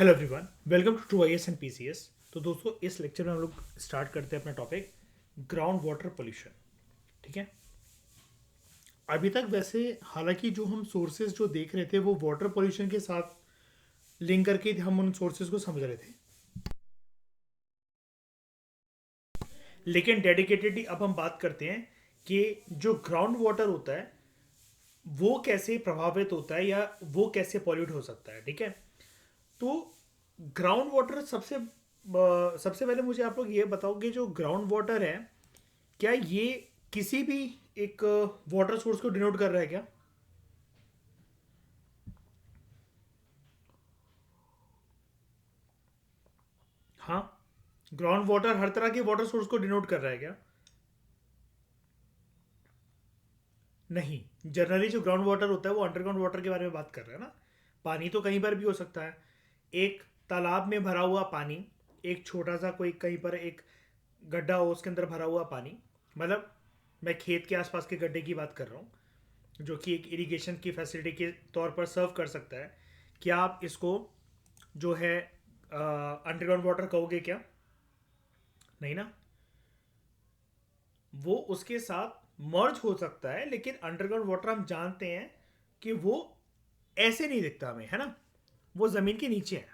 Hello everyone, welcome to True IAS and PCS. तो दोस्तों, इस लेक्चर में हम लोग स्टार्ट करते हैं अपना टॉपिक ग्राउंड वाटर पोल्यूशन। ठीक है। अभी तक वैसे हालांकि जो हम सोर्सेज जो देख रहे थे वो वाटर पोल्यूशन के साथ लिंक करके हम उन सोर्सेज को समझ रहे थे, लेकिन डेडिकेटेडली अब हम बात करते हैं कि जो ग्राउंड वाटर होता है वो कैसे प्रभावित होता है या वो कैसे पॉल्यूट हो सकता है। ठीक है। तो ग्राउंड वाटर सबसे पहले मुझे आप लोग ये बताओ कि जो ग्राउंड वाटर है, क्या ये किसी भी एक वाटर सोर्स को डिनोट कर रहा है क्या? हाँ। ग्राउंड वाटर हर तरह के वाटर सोर्स को डिनोट कर रहा है क्या? नहीं। जनरली जो ग्राउंड वाटर होता है वो अंडरग्राउंड वाटर के बारे में बात कर रहा है ना। पानी तो कहीं पर भी हो सकता है। एक तालाब में भरा हुआ पानी, एक छोटा सा कोई कहीं पर एक गड्ढा हो उसके अंदर भरा हुआ पानी, मतलब मैं खेत के आसपास के गड्ढे की बात कर रहा हूँ, जो कि एक इरिगेशन की फैसिलिटी के तौर पर सर्व कर सकता है। क्या आप इसको जो है अंडरग्राउंड वाटर कहोगे क्या? नहीं ना। वो उसके साथ मर्ज हो सकता है, लेकिन अंडरग्राउंड वाटर हम जानते हैं कि वो ऐसे नहीं दिखता हमें, है ना। वो जमीन के नीचे है।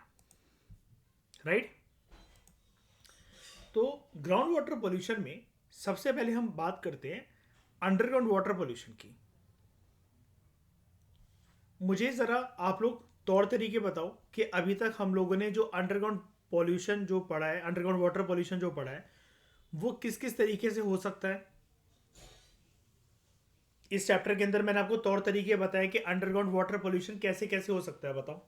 राइट। तो ग्राउंड वाटर पोल्यूशन में सबसे पहले हम बात करते हैं अंडरग्राउंड वाटर पोल्यूशन की। मुझे ज़रा आप लोग तौर तरीके बताओ कि अभी तक हम लोगों ने जो अंडरग्राउंड पॉल्यूशन जो पढ़ा है, अंडरग्राउंड वाटर पॉल्यूशन जो पढ़ा है, वो किस किस तरीके से हो सकता है। इस चैप्टर के अंदर मैंने आपको तौर तरीके बताए कि अंडरग्राउंड वाटर पॉल्यूशन कैसे कैसे हो सकता है, बताओ।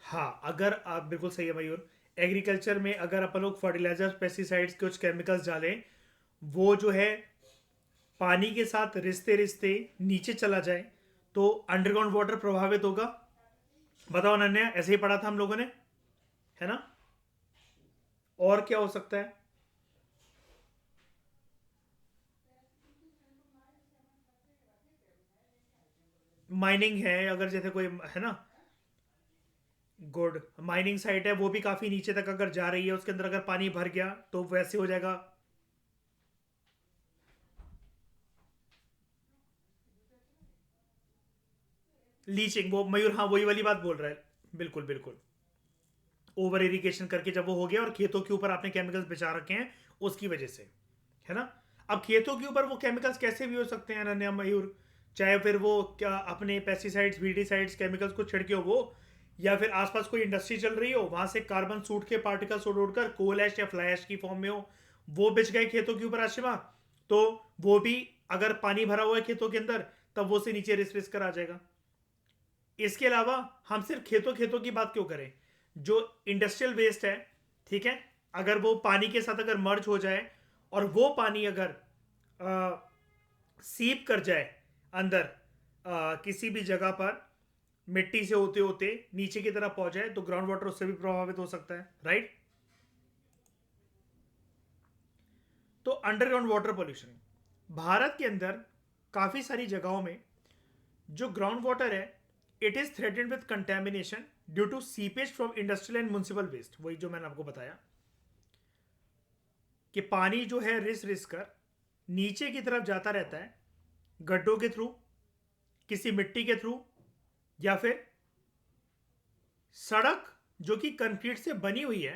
हाँ, अगर आप बिल्कुल सही है मयूर। एग्रीकल्चर में अगर अपन लोग फर्टिलाइजर पेस्टिसाइड्स कुछ केमिकल्स डालें, वो जो है पानी के साथ रिश्ते रिश्ते नीचे चला जाए तो अंडरग्राउंड वाटर प्रभावित होगा। बताओ अनन्या, ऐसे ही पढ़ा था हम लोगों ने, है ना। और क्या हो सकता है? माइनिंग है, अगर जैसे कोई है ना। गुड। माइनिंग साइट है, वो भी काफी नीचे तक अगर जा रही है, उसके अंदर अगर पानी भर गया तो वैसे हो जाएगा। लीचिंग, वो मयूर हाँ वही वाली बात बोल रहा है। बिल्कुल बिल्कुल। ओवर इरिगेशन करके जब वो हो गया और खेतों के ऊपर आपने केमिकल्स बिछा रखे हैं उसकी वजह से, है ना। अब खेतों के ऊपर वो केमिकल्स कैसे भी हो सकते हैं अनन्या मयूर? चाहे फिर वो क्या अपने पेस्टिसाइड्स वीडिसाइड्स केमिकल्स को छिड़के हो वो, या फिर आसपास कोई इंडस्ट्री चल रही हो, वहां से कार्बन सूट के पार्टिकल्स उड़ उड़कर कोल ऐश या फ्लाई ऐश की फॉर्म में हो, वो बिछ गए खेतों के ऊपर आशिमा, तो वो भी अगर पानी भरा हुआ है खेतों के अंदर तब वो से नीचे रिस रिस कर आ जाएगा। इसके अलावा हम सिर्फ खेतों खेतों की बात क्यों करें, जो इंडस्ट्रियल वेस्ट है, ठीक है, अगर वो पानी के साथ अगर मर्ज हो जाए और वो पानी अगर सीप कर जाए अंदर किसी भी जगह पर, मिट्टी से होते होते नीचे की तरफ पहुंच जाए, तो ग्राउंड वाटर उससे भी प्रभावित हो सकता है। राइट। तो अंडरग्राउंड वाटर पोल्यूशन भारत के अंदर काफ़ी सारी जगहों में जो ग्राउंड वाटर है, it is threatened with contamination due to seepage from industrial and municipal waste. वही जो मैंने आपको बताया कि पानी जो है रिस रिस कर नीचे की तरफ जाता रहता है, गड्ढों के थ्रू, किसी मिट्टी के थ्रू, या फिर सड़क जो कि कंक्रीट से बनी हुई है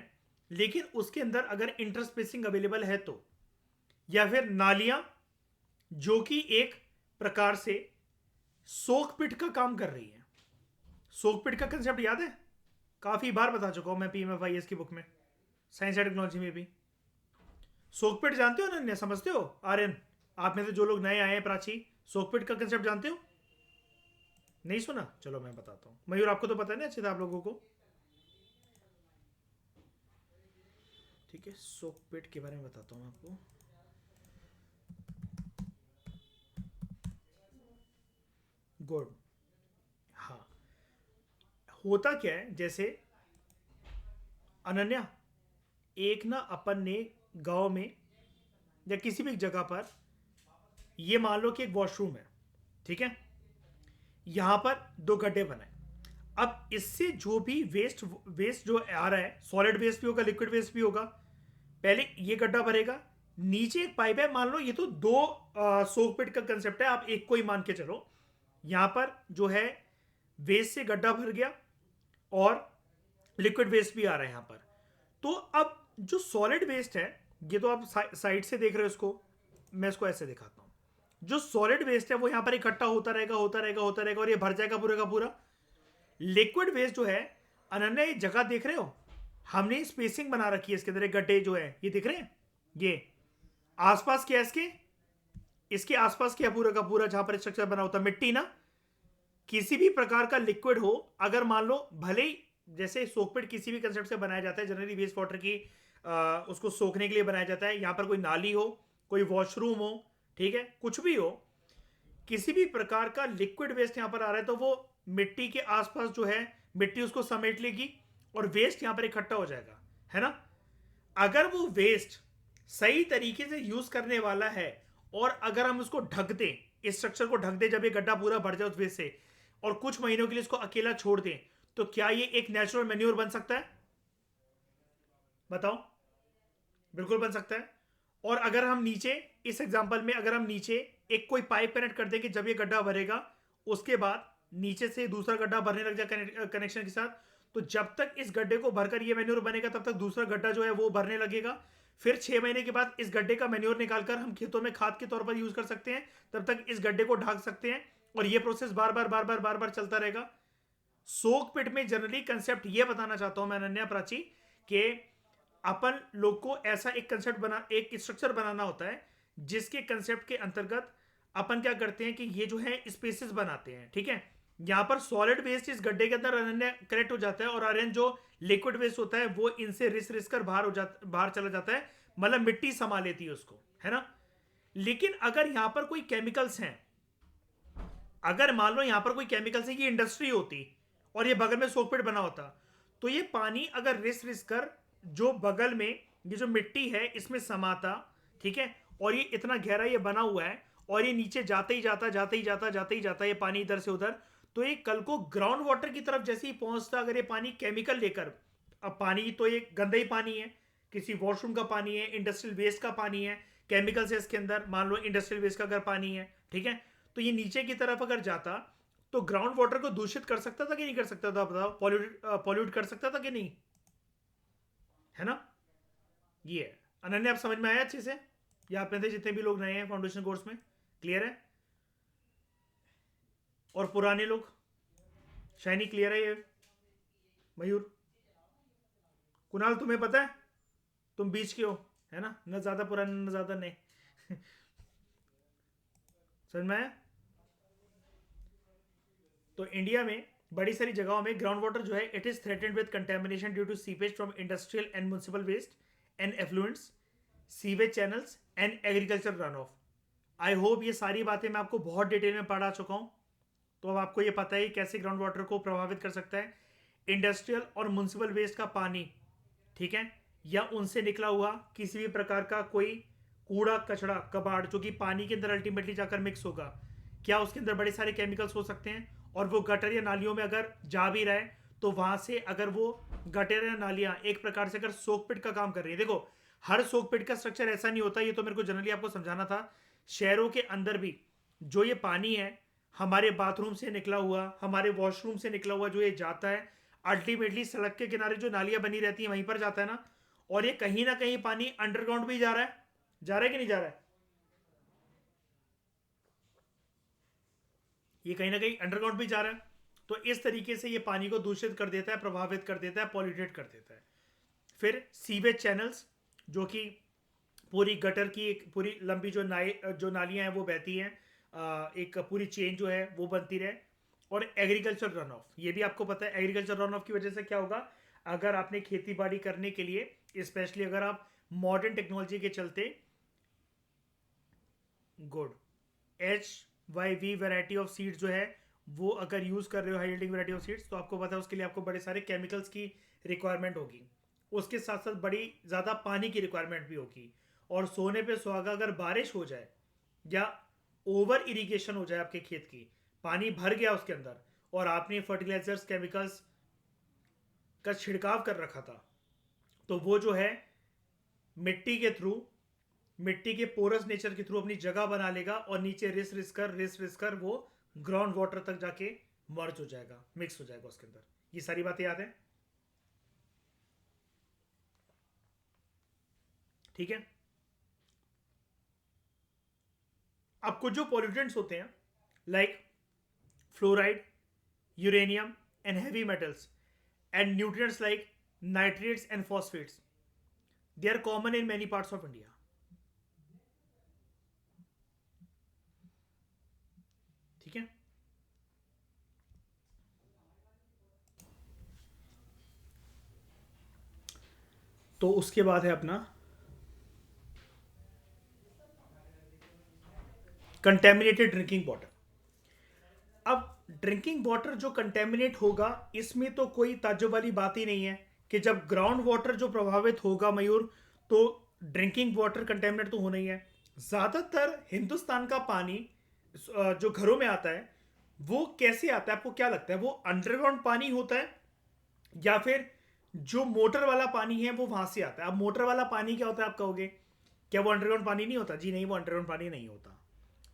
लेकिन उसके अंदर अगर इंटरस्पेसिंग अवेलेबल है तो, या फिर नालियां जो कि एक प्रकार से सोक पिट का काम कर रही है। सोक पिट का कंसेप्ट याद है? काफी बार बता चुका हूं मैं पीएमएफआईएस की बुक में, साइंस एंड टेक्नोलॉजी में भी। सोकपिट जानते हो अनन्या, समझते हो आर्यन? आप में से जो लोग नए आए हैं, प्राची, सोकपिट का कंसेप्ट जानते हो? नहीं सुना? चलो मैं बताता हूँ। मयूर, आपको तो पता है ना अच्छे से आप लोगों को। ठीक है, सोकपिट के बारे में बताता हूँ आपको। गुड। हाँ। होता क्या है, जैसे अनन्या, एक ना अपन ने गांव में या किसी भी जगह पर, ये मान लो कि एक वॉशरूम है, ठीक है, यहां पर 2 गड्ढे बनाए। अब इससे जो भी वेस्ट वेस्ट जो आ रहा है, सॉलिड वेस्ट भी होगा, लिक्विड वेस्ट भी होगा। पहले ये गड्ढा भरेगा, नीचे एक पाइप है, मान लो ये तो 2 सोक पिट का कंसेप्ट है, आप एक को ही मान के चलो। यहां पर जो है वेस्ट से गड्ढा भर गया और लिक्विड वेस्ट भी आ रहा है यहां पर। तो अब जो सॉलिड वेस्ट है, ये तो आप साइड से देख रहे हो इसको, मैं इसको ऐसे दिखाता हूं। जो सॉलिड वेस्ट है वो यहां पर इकट्ठा होता रहेगा होता रहेगा होता रहेगा और ये भर जाएगा पूरे का पूरा। लिक्विड वेस्ट जो है, अनन्या ये जगह देख रहे हो, हमने स्पेसिंग बना रखी है इसके अंदर, गड्ढे जो है ये दिख रहे हैं, ये आसपास क्या है इसके आसपास क्या पूरा का पूरा, जहां पर स्ट्रक्चर बना होता है मिट्टी ना। किसी भी प्रकार का लिक्विड हो, अगर मान लो भले ही जैसे सोकपिट किसी भी कंसेप्ट से बनाया जाता है, जनरली वेस्ट वाटर की उसको सोखने के लिए बनाया जाता है। यहां पर कोई नाली हो, कोई वॉशरूम हो, ठीक है, कुछ भी हो, किसी भी प्रकार का लिक्विड वेस्ट यहां पर आ रहा है तो वो मिट्टी के आसपास जो है मिट्टी उसको समेट लेगी और वेस्ट यहां पर इकट्ठा हो जाएगा, है ना। अगर वो वेस्ट सही तरीके से यूज करने वाला है और अगर हम उसको ढक दें, इस स्ट्रक्चर को ढक दें, जब ये गड्ढा पूरा भर जाए उस वेस्ट से और कुछ महीनों के लिए इसको अकेला छोड़ दें, तो क्या ये एक नेचुरल मैन्योर बन सकता है? बताओ। बिल्कुल बन सकता है। और अगर हम नीचे, इस एग्जांपल में अगर हम नीचे एक कोई पाइप कनेक्ट कर दें कि जब ये गड्ढा भरेगा उसके बाद नीचे से दूसरा गड्ढा भरने लग जाए कनेक्शन के साथ, तो जब तक इस गड्ढे को भरकर ये मैन्योर बनेगा तब तक दूसरा गड्ढा जो है वो भरने लगेगा। फिर 6 महीने के बाद इस गड्ढे का मैन्योर निकालकर हम खेतों में खाद के तौर पर यूज कर सकते हैं, तब तक इस गड्ढे को ढक सकते हैं और ये प्रोसेस बार बार बार बार बार बार चलता रहेगा। सोक पिट में जनरली कंसेप्ट ये बताना चाहता हूं मैं अनन्या प्राची, कि अपन लोग को ऐसा एक कंसेप्ट बना, एक स्ट्रक्चर बनाना होता है जिसके कंसेप्ट के अंतर्गत अपन क्या करते हैं कि ये जो है स्पेसेस बनाते हैं, ठीक है। यहां पर सॉलिड वेस्ट इस गड्ढे के अंदर अनन्या करेक्ट हो जाता है और आर्यन जो लिक्विड वेस्ट होता है वो इनसे रिस रिस कर बाहर चला जाता है, मतलब मिट्टी समा लेती है उसको, है ना। लेकिन अगर यहां पर कोई केमिकल्स हैं, अगर मान लो यहां पर कोई केमिकल्स है, ये इंडस्ट्री होती और ये बगल में सोकपिट बना होता, तो ये पानी अगर रिस रिस कर जो बगल में ये जो मिट्टी है इसमें समाता, ठीक है, और ये इतना गहरा ये बना हुआ है और ये नीचे जाते ही जाता जाते ही जाता जाते ही जाता ये पानी इधर से उधर, तो ये कल को ग्राउंड वाटर की तरफ जैसे ही पहुंचता, अगर ये पानी केमिकल लेकर, अब पानी तो ये गंदा ही पानी है, किसी वॉशरूम का पानी है, इंडस्ट्रियल वेस्ट का पानी है, केमिकल्स है इसके अंदर, मान लो इंडस्ट्रियल वेस्ट का अगर पानी है, ठीक है, तो ये नीचे की तरफ अगर जाता तो ग्राउंड वाटर को दूषित कर सकता था कि नहीं कर सकता था? बताओ। पॉल्यूट कर सकता था कि नहीं, है ना। ये है अनन्या, आप समझ में आया अच्छे से? या आप में से जितने भी लोग नए हैं फाउंडेशन कोर्स में, क्लियर है? और पुराने लोग, शाइनी क्लियर है ये? मयूर, कुणाल तुम्हें पता है, तुम बीच के हो, है ना, न ज्यादा पुराने न ज्यादा नए। समझ में आया? तो इंडिया में बड़ी सारी जगहों में ग्राउंड वाटर जो है it is threatened with contamination due to seepage from industrial and municipal waste and effluents, sewage channels and agriculture run off. I hope ये सारी बातें मैं आपको बहुत डिटेल में पढ़ा चुका हूं, तो अब आपको ये पता है कैसे ग्राउंड वाटर को प्रभावित कर सकता है इंडस्ट्रियल और म्युनिसिपल वेस्ट का पानी, ठीक है, या उनसे निकला हुआ किसी भी प्रकार का कोई कूड़ा कचड़ा कबाड़ जो कि पानी के अंदर अल्टीमेटली जाकर मिक्स होगा, क्या उसके अंदर बड़े सारे केमिकल्स हो सकते हैं और वो गटर या नालियों में अगर जा भी रहा है तो वहां से अगर वो गटर या नालियां एक प्रकार से अगर सोक पिट का काम कर रही है, देखो हर सोक पिट का स्ट्रक्चर ऐसा नहीं होता, ये तो मेरे को जनरली आपको समझाना था। शहरों के अंदर भी जो ये पानी है हमारे बाथरूम से निकला हुआ, हमारे वॉशरूम से निकला हुआ जो ये जाता है, अल्टीमेटली सड़क के किनारे जो नालियां बनी रहती है वहीं पर जाता है ना, और ये कहीं ना कहीं पानी अंडरग्राउंड भी जा रहा है, जा रहा है कि नहीं जा रहा है? ये कहीं ना कहीं अंडरग्राउंड भी जा रहा है, तो इस तरीके से ये पानी को दूषित कर देता है, प्रभावित कर देता है, पॉल्यूटेड कर देता है। फिर सीवेज चैनल्स, जो कि पूरी गटर की एक पूरी लंबी जो नालियां हैं वो बहती हैं, एक पूरी चेन जो है वो बनती रहे। और एग्रीकल्चर रन ऑफ, ये भी आपको पता है एग्रीकल्चर रन ऑफ की वजह से क्या होगा, अगर आपने खेती बाड़ी करने के लिए स्पेशली अगर आप मॉडर्न टेक्नोलॉजी के चलते, good, HYV variety of seeds जो है वो अगर यूज कर रहे हो, high yielding variety of seeds, तो आपको पता है उसके लिए आपको बड़े सारे केमिकल्स की रिक्वायरमेंट होगी, उसके साथ साथ बड़ी ज़्यादा पानी की रिक्वायरमेंट भी होगी। और सोने पे सुहागा अगर बारिश हो जाए या ओवर इरिगेशन हो जाए आपके खेत की, पानी भर गया उसके अंदर और आपने फर्टिलाइजर्स केमिकल्स का छिड़काव कर रखा था, तो वो जो है मिट्टी के थ्रू, मिट्टी के पोरस नेचर के थ्रू अपनी जगह बना लेगा और नीचे रिस कर वो ग्राउंड वाटर तक जाके मर्ज हो जाएगा, मिक्स हो जाएगा उसके अंदर। ये सारी बातें याद है? ठीक है। अब कुछ जो पॉल्यूटेंट्स होते हैं like fluoride, uranium and heavy metals and nutrients like nitrates and phosphates, they are common in many parts of India. ठीक है। तो उसके बाद है अपना कंटेमिनेटेड ड्रिंकिंग वाटर। अब ड्रिंकिंग वाटर जो कंटेमिनेट होगा, इसमें तो कोई ताज्जुब वाली बात ही नहीं है कि जब ग्राउंड वाटर जो प्रभावित होगा मयूर, तो ड्रिंकिंग वाटर कंटेमिनेट तो होना ही है। ज़्यादातर हिंदुस्तान का पानी जो घरों में आता है वो कैसे आता है, आपको क्या लगता है? वो अंडरग्राउंड पानी होता है या फिर जो मोटर वाला पानी है वो वहां से आता है? अब मोटर वाला पानी क्या होता है आप कहोगे, क्या वो अंडरग्राउंड पानी नहीं होता? जी नहीं, वो अंडरग्राउंड पानी नहीं होता।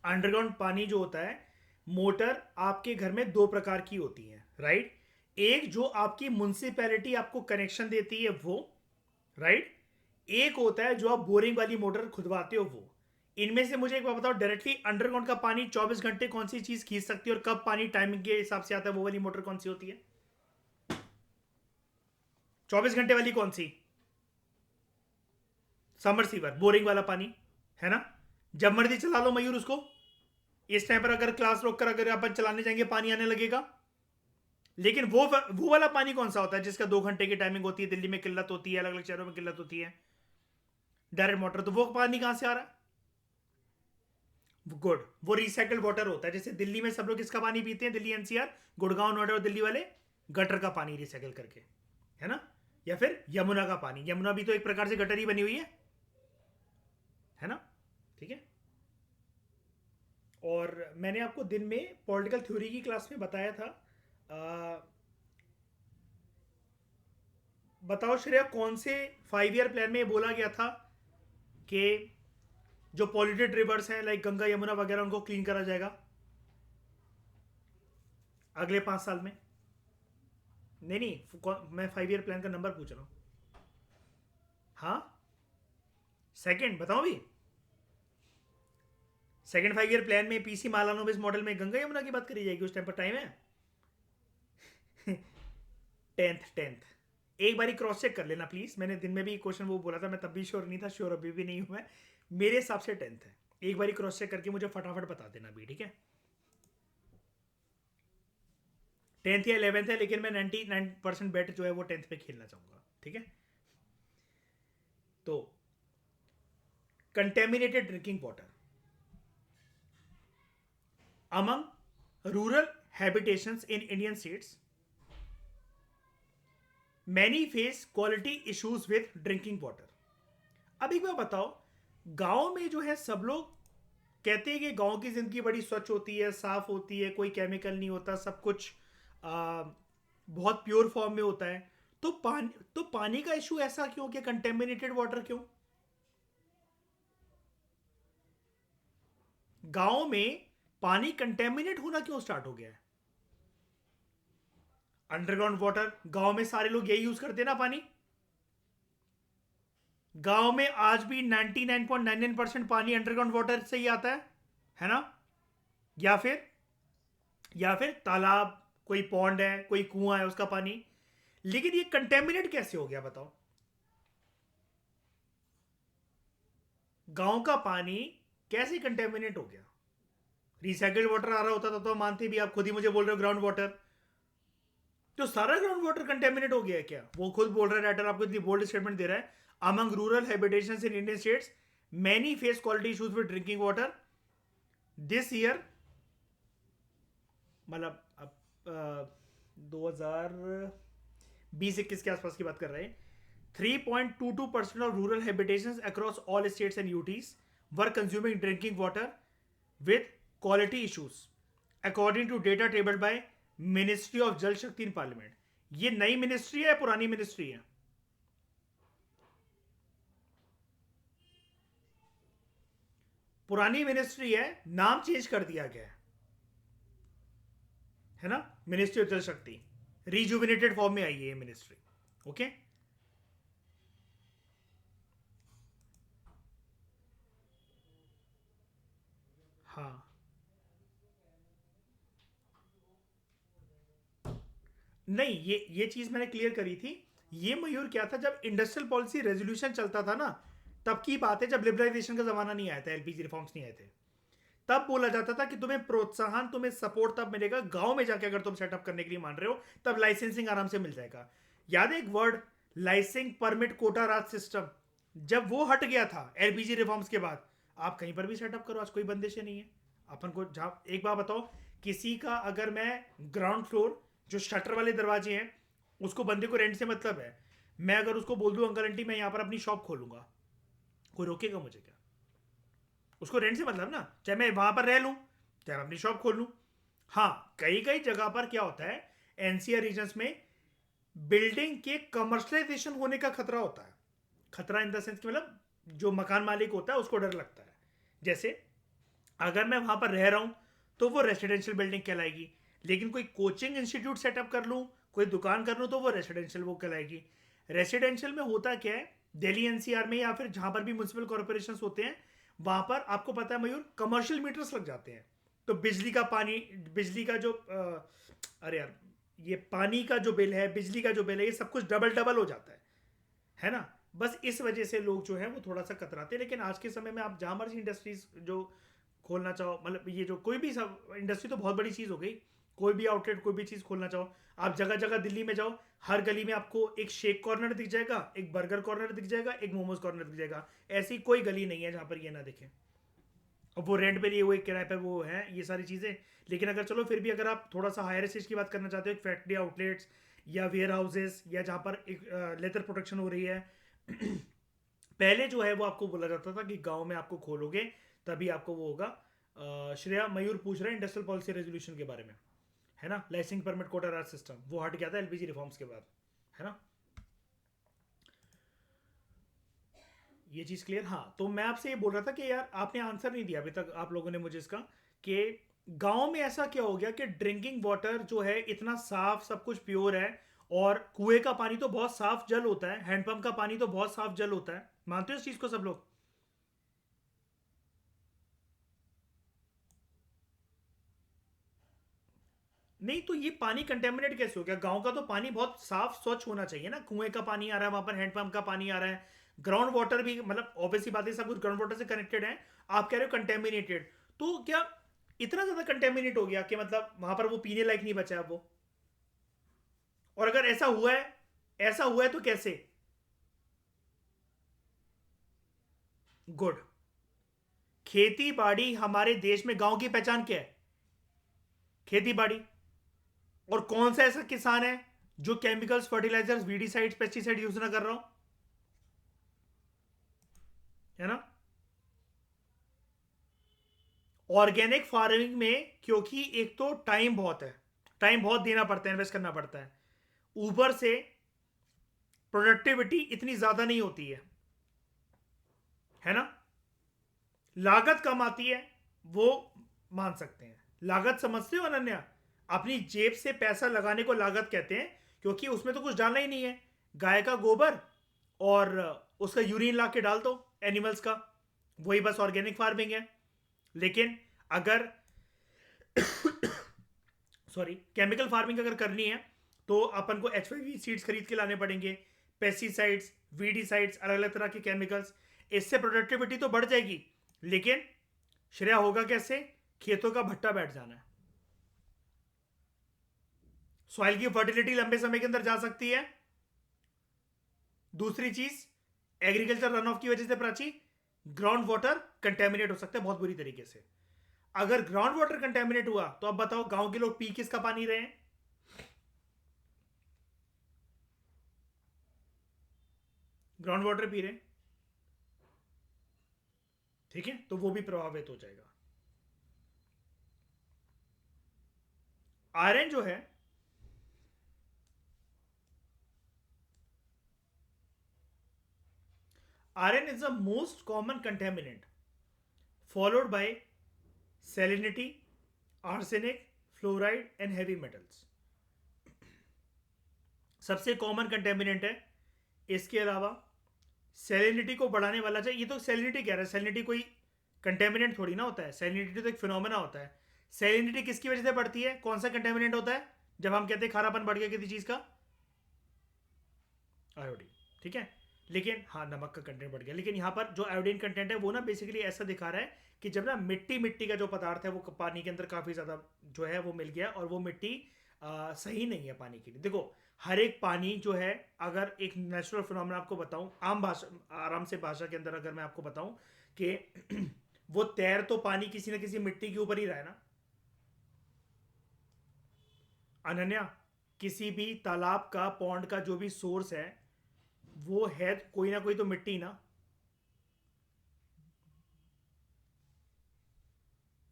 अंडरग्राउंड पानी जो होता है, मोटर आपके घर में दो प्रकार की होती है, राइट? एक जो आपकी म्युनिसिपैलिटी आपको कनेक्शन देती है वो, राइट? एक होता है जो आप बोरिंग वाली मोटर खुदवाते हो वो। इनमें से मुझे एक बात बताओ, डायरेक्टली अंडरग्राउंड का पानी 24 घंटे कौन सी चीज खींच सकती है और कब पानी टाइमिंग के हिसाब से आता है, वो वाली मोटर कौन सी होती है? 24 घंटे वाली कौन सी? समरसीवर, बोरिंग वाला पानी, है ना? जब मर्जी चला लो मयूर उसको। इस टाइम पर अगर क्लास रोक कर अगर अपन चलाने जाएंगे पानी आने लगेगा। लेकिन वो वाला पानी कौन सा होता है जिसका 2 घंटे की टाइमिंग होती है? दिल्ली में किल्लत होती है, अलग अलग शहरों में किल्लत होती है, डायरेक्ट मोटर। तो वो पानी कहां से आ रहा है? गुड, वो रिसाइकल्ड वाटर होता है। जैसे दिल्ली में सब लोग किसका पानी पीते हैं, दिल्ली एनसीआर, गुड़गांव, नोएडा और दिल्ली वाले गटर का पानी रिसाइकल करके, है ना? या फिर यमुना का पानी, यमुना भी तो एक प्रकार से गटर ही बनी हुई है ना? ठीक है। और मैंने आपको दिन में पॉलिटिकल थ्योरी की क्लास में बताया था, बताओ श्रेया, कौन से 5 ईयर प्लान में बोला गया था कि जो पॉल्यूटेड रिवर्स हैं लाइक गंगा यमुना वगैरह उनको क्लीन करा जाएगा अगले 5 साल में? नहीं नहीं, मैं 5 ईयर प्लान का नंबर पूछ रहा हूं। हाँ, सेकंड बताओ भी। सेकंड 5 ईयर प्लान में पीसी मालानोबिस मॉडल में गंगा यमुना की बात करी जाएगी। उस टाइम पर टाइम है। टेंथ एक बारी क्रॉस चेक कर लेना प्लीज। मैंने दिन में भी क्वेश्चन वो बोला था, मैं तब भी श्योर नहीं था, श्योर अभी भी नहीं हूं मैं। मेरे हिसाब से 10th है। एक बारी क्रॉस चेक करके मुझे फटाफट बता देना भी, ठीक है? 10th या 11th है, लेकिन मैं 99% बेट जो है वो 10th पे खेलना चाहूंगा, ठीक है? तो contaminated drinking water among rural habitations in Indian states, many face quality issues with drinking water. अब एक बार बताओ, गांव में जो है सब लोग कहते हैं कि गांव की जिंदगी बड़ी स्वच्छ होती है, साफ होती है, कोई केमिकल नहीं होता, सब कुछ बहुत प्योर फॉर्म में होता है। तो पानी का इशू ऐसा क्यों कि कंटेमिनेटेड वाटर क्यों? गांव में पानी कंटेमिनेट होना क्यों स्टार्ट हो गया है? अंडरग्राउंड वाटर, गांव में सारे लोग यही यूज करते हैं ना पानी। गांव में आज भी 99.99% पानी अंडरग्राउंड वाटर से ही आता है ना? या फिर तालाब, कोई पॉन्ड है, कोई कुआं है, उसका पानी। लेकिन ये कंटेमिनेट कैसे हो गया बताओ? गांव का पानी कैसे कंटेमिनेट हो गया? रिसाइकल्ड वाटर आ रहा होता था तो मानते भी, आप खुद ही मुझे बोल रहे हो ग्राउंड वाटर। तो सारा ग्राउंड वाटर कंटेमिनेट हो गया है क्या? वो खुद बोल रहा है, राइटर आपको इतनी बोल्ड स्टेटमेंट दे रहा है, among rural habitations in Indian states many face quality issues with drinking water this year. मतलब अब 2020-21 के आसपास की बात कर रहे हैं। 3.22% of rural habitations across all states and UTs were consuming drinking water with quality issues. According to data table by ministry of Jal Shakti in parliament. ये नई मिनिस्ट्री है या पुरानी मिनिस्ट्री है? पुरानी मिनिस्ट्री है, नाम चेंज कर दिया गया है ना, मिनिस्ट्री ऑफ जल शक्ति। रिजुविनेटेड फॉर्म में आई है ये मिनिस्ट्री। ओके, हाँ नहीं, ये चीज मैंने क्लियर करी थी। ये मयूर क्या था, जब इंडस्ट्रियल पॉलिसी रेजोल्यूशन चलता था ना, तब की बात है, जब लिबरलाइजेशन का जमाना नहीं आया था, एलपीजी रिफॉर्म्स नहीं आए थे, तब बोला जाता था कि तुम्हें प्रोत्साहन, तुम्हें सपोर्ट तब मिलेगा गांव में जाके, अगर तुम सेटअप करने के लिए मान रहे हो, तब लाइसेंसिंग आराम से मिल जाएगा। याद है एक वर्ड, लाइसेंसिंग परमिट कोटा राज सिस्टम, जब वो हट गया था एलपीजी रिफॉर्म्स के बाद, आप कहीं पर भी सेटअप करो, आज कोई बंदिश नहीं है अपन को। जहां एक बात बताओ, किसी का अगर मैं ग्राउंड फ्लोर जो शटर वाले दरवाजे हैं, उसको बंदे को रेंट से मतलब है, मैं अगर उसको बोल दूं अंकल आंटी मैं यहां पर अपनी शॉप खोलूंगा, कोई रोकेगा मुझे क्या? उसको रेंट से मतलब ना, चाहे मैं वहां पर रह लूं, चाहे मैं अपनी शॉप खोल लूं। हाँ, कई कई जगह पर क्या होता है, एनसीआर रीजन्स में बिल्डिंग के कमर्शलाइजेशन होने का खतरा होता है। खतरा इन द सेंस कि मतलब जो मकान मालिक होता है उसको डर लगता है। जैसे अगर मैं वहां पर रह रहा हूं तो वो रेसिडेंशियल बिल्डिंग कहलाएगी, लेकिन कोई कोचिंग इंस्टीट्यूट सेटअप कर लूं, कोई दुकान कर लूं, तो वो रेसिडेंशियल वो कहलाएगी। रेसिडेंशियल में होता क्या है, दिल्ली एनसीआर में या फिर जहां पर भी म्यूनसिपल कॉर्पोरेशन होते हैं, वहां पर आपको पता है मयूर, कमर्शियल मीटर्स लग जाते हैं। तो बिजली का पानी, बिजली का जो अरे यार, ये पानी का जो बिल है, बिजली का जो बिल है, ये सब कुछ डबल डबल हो जाता है ना। बस इस वजह से लोग जो है वो थोड़ा सा कतराते हैं। लेकिन आज के समय में आप जहां मर्जी इंडस्ट्रीज जो खोलना चाहो, मतलब ये जो कोई भी सब इंडस्ट्री तो बहुत बड़ी चीज़ हो गई, कोई भी आउटलेट, कोई भी चीज़ खोलना चाहो, आप जगह जगह दिल्ली में जाओ, हर गली में आपको एक शेक कॉर्नर दिख जाएगा, एक बर्गर कॉर्नर दिख जाएगा, एक मोमोज कॉर्नर दिख जाएगा। ऐसी कोई गली नहीं है जहाँ पर ये ना दिखे। और वो रेंट पे लिए हुए, किराए पे वो है, ये सारी चीज़ें। लेकिन अगर चलो फिर भी अगर आप थोड़ा सा हायर स्टेज की बात करना चाहते हो, एक फैक्ट्री आउटलेट्स या वेयर हाउसेज, या जहाँ पर एक लेदर प्रोडक्शन हो रही है, पहले जो है वो आपको बोला जाता था कि गांव में आपको खोलोगे तभी आपको वो होगा। श्रेया मयूर पूछ रहे हैं इंडस्ट्रियल पॉलिसी रेजोल्यूशन के बारे में, है ना, लाइसेंसिंग परमिट कोटा राज सिस्टम, वो हट गया था एलपीजी रिफॉर्म्स के बाद, है ना। ये चीज़ क्लियर। हाँ, तो मैं आपसे ये बोल रहा था कि यार आपने आंसर नहीं दिया अभी तक आप लोगों ने मुझे इसका, कि गांव में ऐसा क्या हो गया कि ड्रिंकिंग वाटर जो है इतना साफ, सब कुछ प्योर है, और कुएं का पानी तो बहुत साफ जल होता है, हैंडपंप का पानी तो बहुत साफ जल होता है, मानते हो इस चीज़ को सब लोग? नहीं, तो ये पानी कंटेमिनेट कैसे हो गया? गांव का तो पानी बहुत साफ स्वच्छ होना चाहिए ना, कुएं का पानी आ रहा है वहां पर, हैंडपंप का पानी आ रहा है, ग्राउंड वाटर भी, मतलब ऑब्वियसली बात है, सब कुछ ग्राउंड वाटर से कनेक्टेड है। आप कह रहे हो कंटेमिनेटेड, तो क्या इतना ज्यादा कंटेमिनेट हो गया कि मतलब वहां पर वो पीने लायक नहीं बचा अब वो? और अगर ऐसा हुआ है, ऐसा हुआ है तो कैसे? गुड। खेती बाड़ी हमारे देश में, गांव की पहचान क्या है? खेती बाड़ी। और कौन सा ऐसा किसान है जो chemicals, fertilisers, weedicides, pesticide use ना कर रहा हो, है ना। ऑर्गेनिक फार्मिंग में क्योंकि एक तो टाइम बहुत है, टाइम बहुत देना पड़ता है, इन्वेस्ट करना पड़ता है, ऊपर से प्रोडक्टिविटी इतनी ज्यादा नहीं होती है ना। लागत कम आती है, वो मान सकते हैं। लागत समझते हो अनन्या? अपनी जेब से पैसा लगाने को लागत कहते हैं, क्योंकि उसमें तो कुछ डालना ही नहीं है, गाय का गोबर और उसका यूरिन ला के डाल दो एनिमल्स का, वही बस ऑर्गेनिक फार्मिंग है। लेकिन अगर सॉरी, केमिकल फार्मिंग अगर करनी है तो अपन को HYV सीड्स खरीद के लाने पड़ेंगे, पेस्टिसाइड्स, वीडीसाइड्स, अलग अलग तरह के केमिकल्स। इससे प्रोडक्टिविटी तो बढ़ जाएगी, लेकिन श्रेया होगा कैसे? खेतों का भट्टा बैठ जाना है, सॉइल की फर्टिलिटी लंबे समय के अंदर जा सकती है। दूसरी चीज, एग्रीकल्चर रन ऑफ की वजह से प्राची, ग्राउंड वाटर कंटेमिनेट हो सकता है बहुत बुरी तरीके से। अगर ग्राउंड वाटर कंटेमिनेट हुआ तो अब बताओ गांव के लोग पी किसका पानी रहे हैं? ग्राउंड वाटर पी रहे हैं, ठीक है, तो वो भी प्रभावित हो जाएगा। आयरन जो है, iron is the most common contaminant followed by salinity, arsenic, fluoride and heavy metals. सबसे कॉमन कंटेमिनेंट है. इसके अलावा सैलिनिटी को बढ़ाने वाला चाहिए. ये तो सैलिनिटी कह रहा है, सैलिनिटी कोई कंटेमिनेंट थोड़ी ना होता है. सैलिनिटी तो एक फिनोमेना होता है. सैलिनिटी किसकी वजह से बढ़ती है? कौन सा कंटेमिनेंट होता है जब हम कहते हैं खारापन बढ़ गया किसी चीज का? आयोडीन. ठीक है, लेकिन हाँ, नमक का कंटेंट बढ़ गया. लेकिन यहाँ पर जो आयोडीन कंटेंट है वो ना बेसिकली ऐसा दिखा रहा है कि जब ना मिट्टी मिट्टी का जो पदार्थ है वो पानी के अंदर काफ़ी ज़्यादा जो है वो मिल गया, और वो मिट्टी सही नहीं है पानी के लिए. देखो, हर एक पानी जो है, अगर एक नेचुरल फिनोमेना आपको बताऊं, आम भाषा, आराम से भाषा के अंदर अगर मैं आपको बताऊं कि वो तैर तो पानी किसी न किसी मिट्टी के ऊपर ही रहा है ना. अनन्या, किसी भी तालाब का, पॉन्ड का जो भी सोर्स है वो है कोई ना कोई तो मिट्टी ना.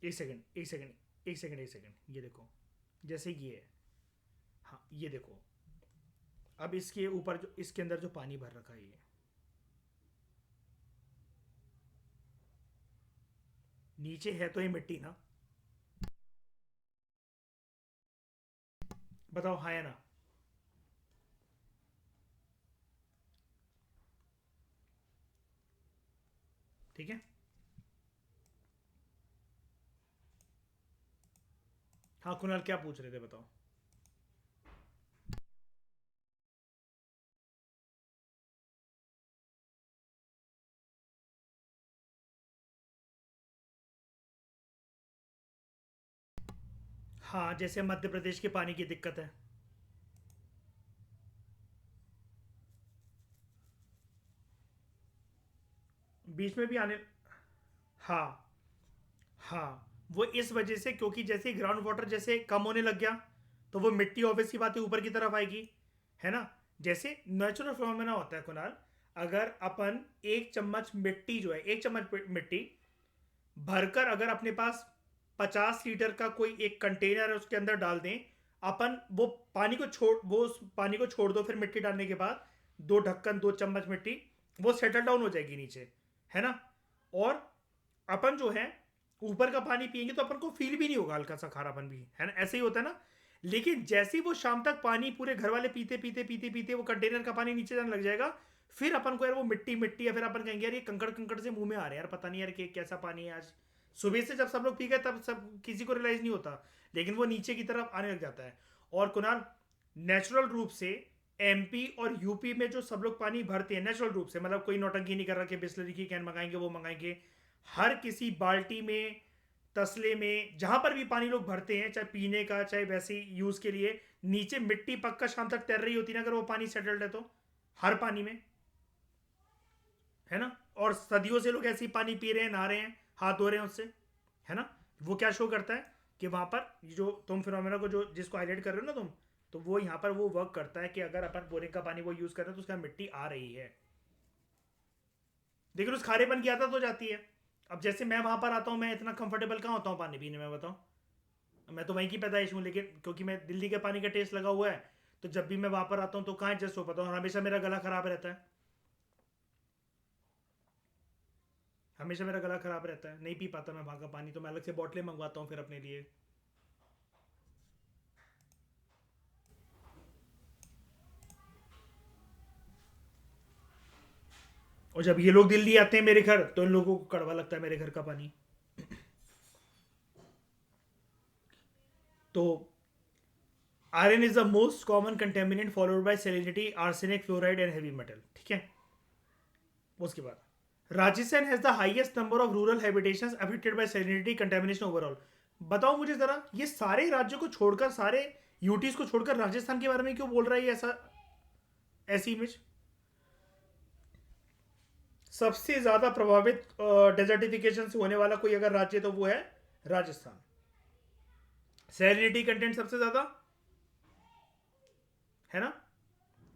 एक सेकंड, एक सेकंड, एक सेकंड, एक सेकंड. ये देखो, जैसे ये है. हाँ, ये देखो. अब इसके ऊपर जो, इसके अंदर जो पानी भर रखा है, ये नीचे है तो ये मिट्टी ना. बताओ हाँ या ना. ठीक है. हाँ कुणाल, क्या पूछ रहे थे बताओ. हाँ, जैसे मध्य प्रदेश के पानी की दिक्कत है. बीच में भी आने. हाँ. हाँ, वो इस वजह से, क्योंकि जैसे ग्राउंड वाटर जैसे कम होने लग गया तो वो मिट्टी ऑब्वियस की बात है ऊपर की तरफ आएगी, है ना. जैसे नेचुरल फिनोमेना होता है कुणाल, अगर अपन एक चम्मच मिट्टी जो है, एक चम्मच मिट्टी भरकर अगर अपने पास 50 लीटर का कोई एक कंटेनर है उसके अंदर डाल दें, अपन वो पानी को छोड़, वो उस पानी को छोड़ दो, फिर मिट्टी डालने के बाद दो ढक्कन, 2 चम्मच मिट्टी, वो सेटल डाउन हो जाएगी नीचे, है ना. और अपन जो है ऊपर का पानी पियेंगे तो अपन को फील भी नहीं होगा हल्का सा खारापन भी, है ना. ऐसे ही होता है ना. लेकिन जैसे ही वो शाम तक पानी पूरे घर वाले पीते पीते पीते पीते वो कंटेनर का पानी नीचे जाने लग जाएगा, फिर अपन को यार वो मिट्टी मिट्टी है, फिर अपन कहेंगे यार ये कंकड़ कंकड़ से मुंह में आ रहे हैं यार, पता नहीं यार कि कैसा पानी है आज. सुबह से जब सब लोग पी गए तब सब किसी को रियलाइज नहीं होता, लेकिन वो नीचे की तरफ आने लग जाता है. और कुणाल, नेचुरल रूप से एमपी और यूपी में जो सब लोग पानी भरते हैं नेचुरल रूप से, मतलब कोई नौटंकी नहीं कर रहा कि बिस्लरी की कैन मंगाएंगे वो मंगाएंगे. हर किसी बाल्टी में, तसले में, जहां पर भी पानी लोग भरते हैं, चाहे पीने का चाहे वैसे यूज के लिए, नीचे मिट्टी पक्का शाम तक तैर रही होती ना अगर वो पानी सेटल्ड है तो. हर पानी में, है ना. और सदियों से लोग ऐसे ही पानी पी रहे हैं, नहा रहे हैं, हाथ धो रहे हैं उससे, है ना. वो क्या शो करता है कि वहां पर जो तुम फिनोमेना को जो जिसको हाईलाइट कर रहे हो ना तुम, तो वो यहाँ पर वो वर्क करता है कि अगर अपन बोरिंग का पानी वो यूज कर रहे हैं तो उसका मिट्टी आ रही है, लेकिन उस खारेपन की आदत हो जाती है. अब जैसे मैं वहां पर आता हूँ, मैं इतना कंफर्टेबल कहाँ होता हूँ पानी पीने में बताओ. मैं तो वहीं की पैदाइश हूँ, लेकिन क्योंकि मैं दिल्ली के पानी का टेस्ट लगा हुआ है, तो जब भी मैं वहां पर आता हूँ तो कहाँ एडजस्ट हो पाता हूँ. हमेशा मेरा गला खराब रहता है, हमेशा मेरा गला खराब रहता है, नहीं पी पाता मैं वहां का पानी, तो मैं अलग से बॉटलें मंगवाता हूँ फिर अपने लिए. और जब ये लोग दिल्ली आते हैं मेरे घर, तो इन लोगों को कड़वा लगता है मेरे घर का पानी. तो iron is the most common contaminant followed by salinity, arsenic, fluoride and heavy metal. ठीक है. उसके बाद Rajasthan has the highest number of rural habitations affected by salinity contamination overall. बताओ मुझे जरा, ये सारे राज्यों को छोड़कर, सारे यूटीज को छोड़कर राजस्थान के बारे में क्यों बोल रहा है ये ऐसा, ऐसी इमेज. सबसे ज्यादा प्रभावित डेजर्टिफिकेशन से होने वाला कोई अगर राज्य तो वो है राजस्थान. सैलिनिटी कंटेंट सबसे ज्यादा है ना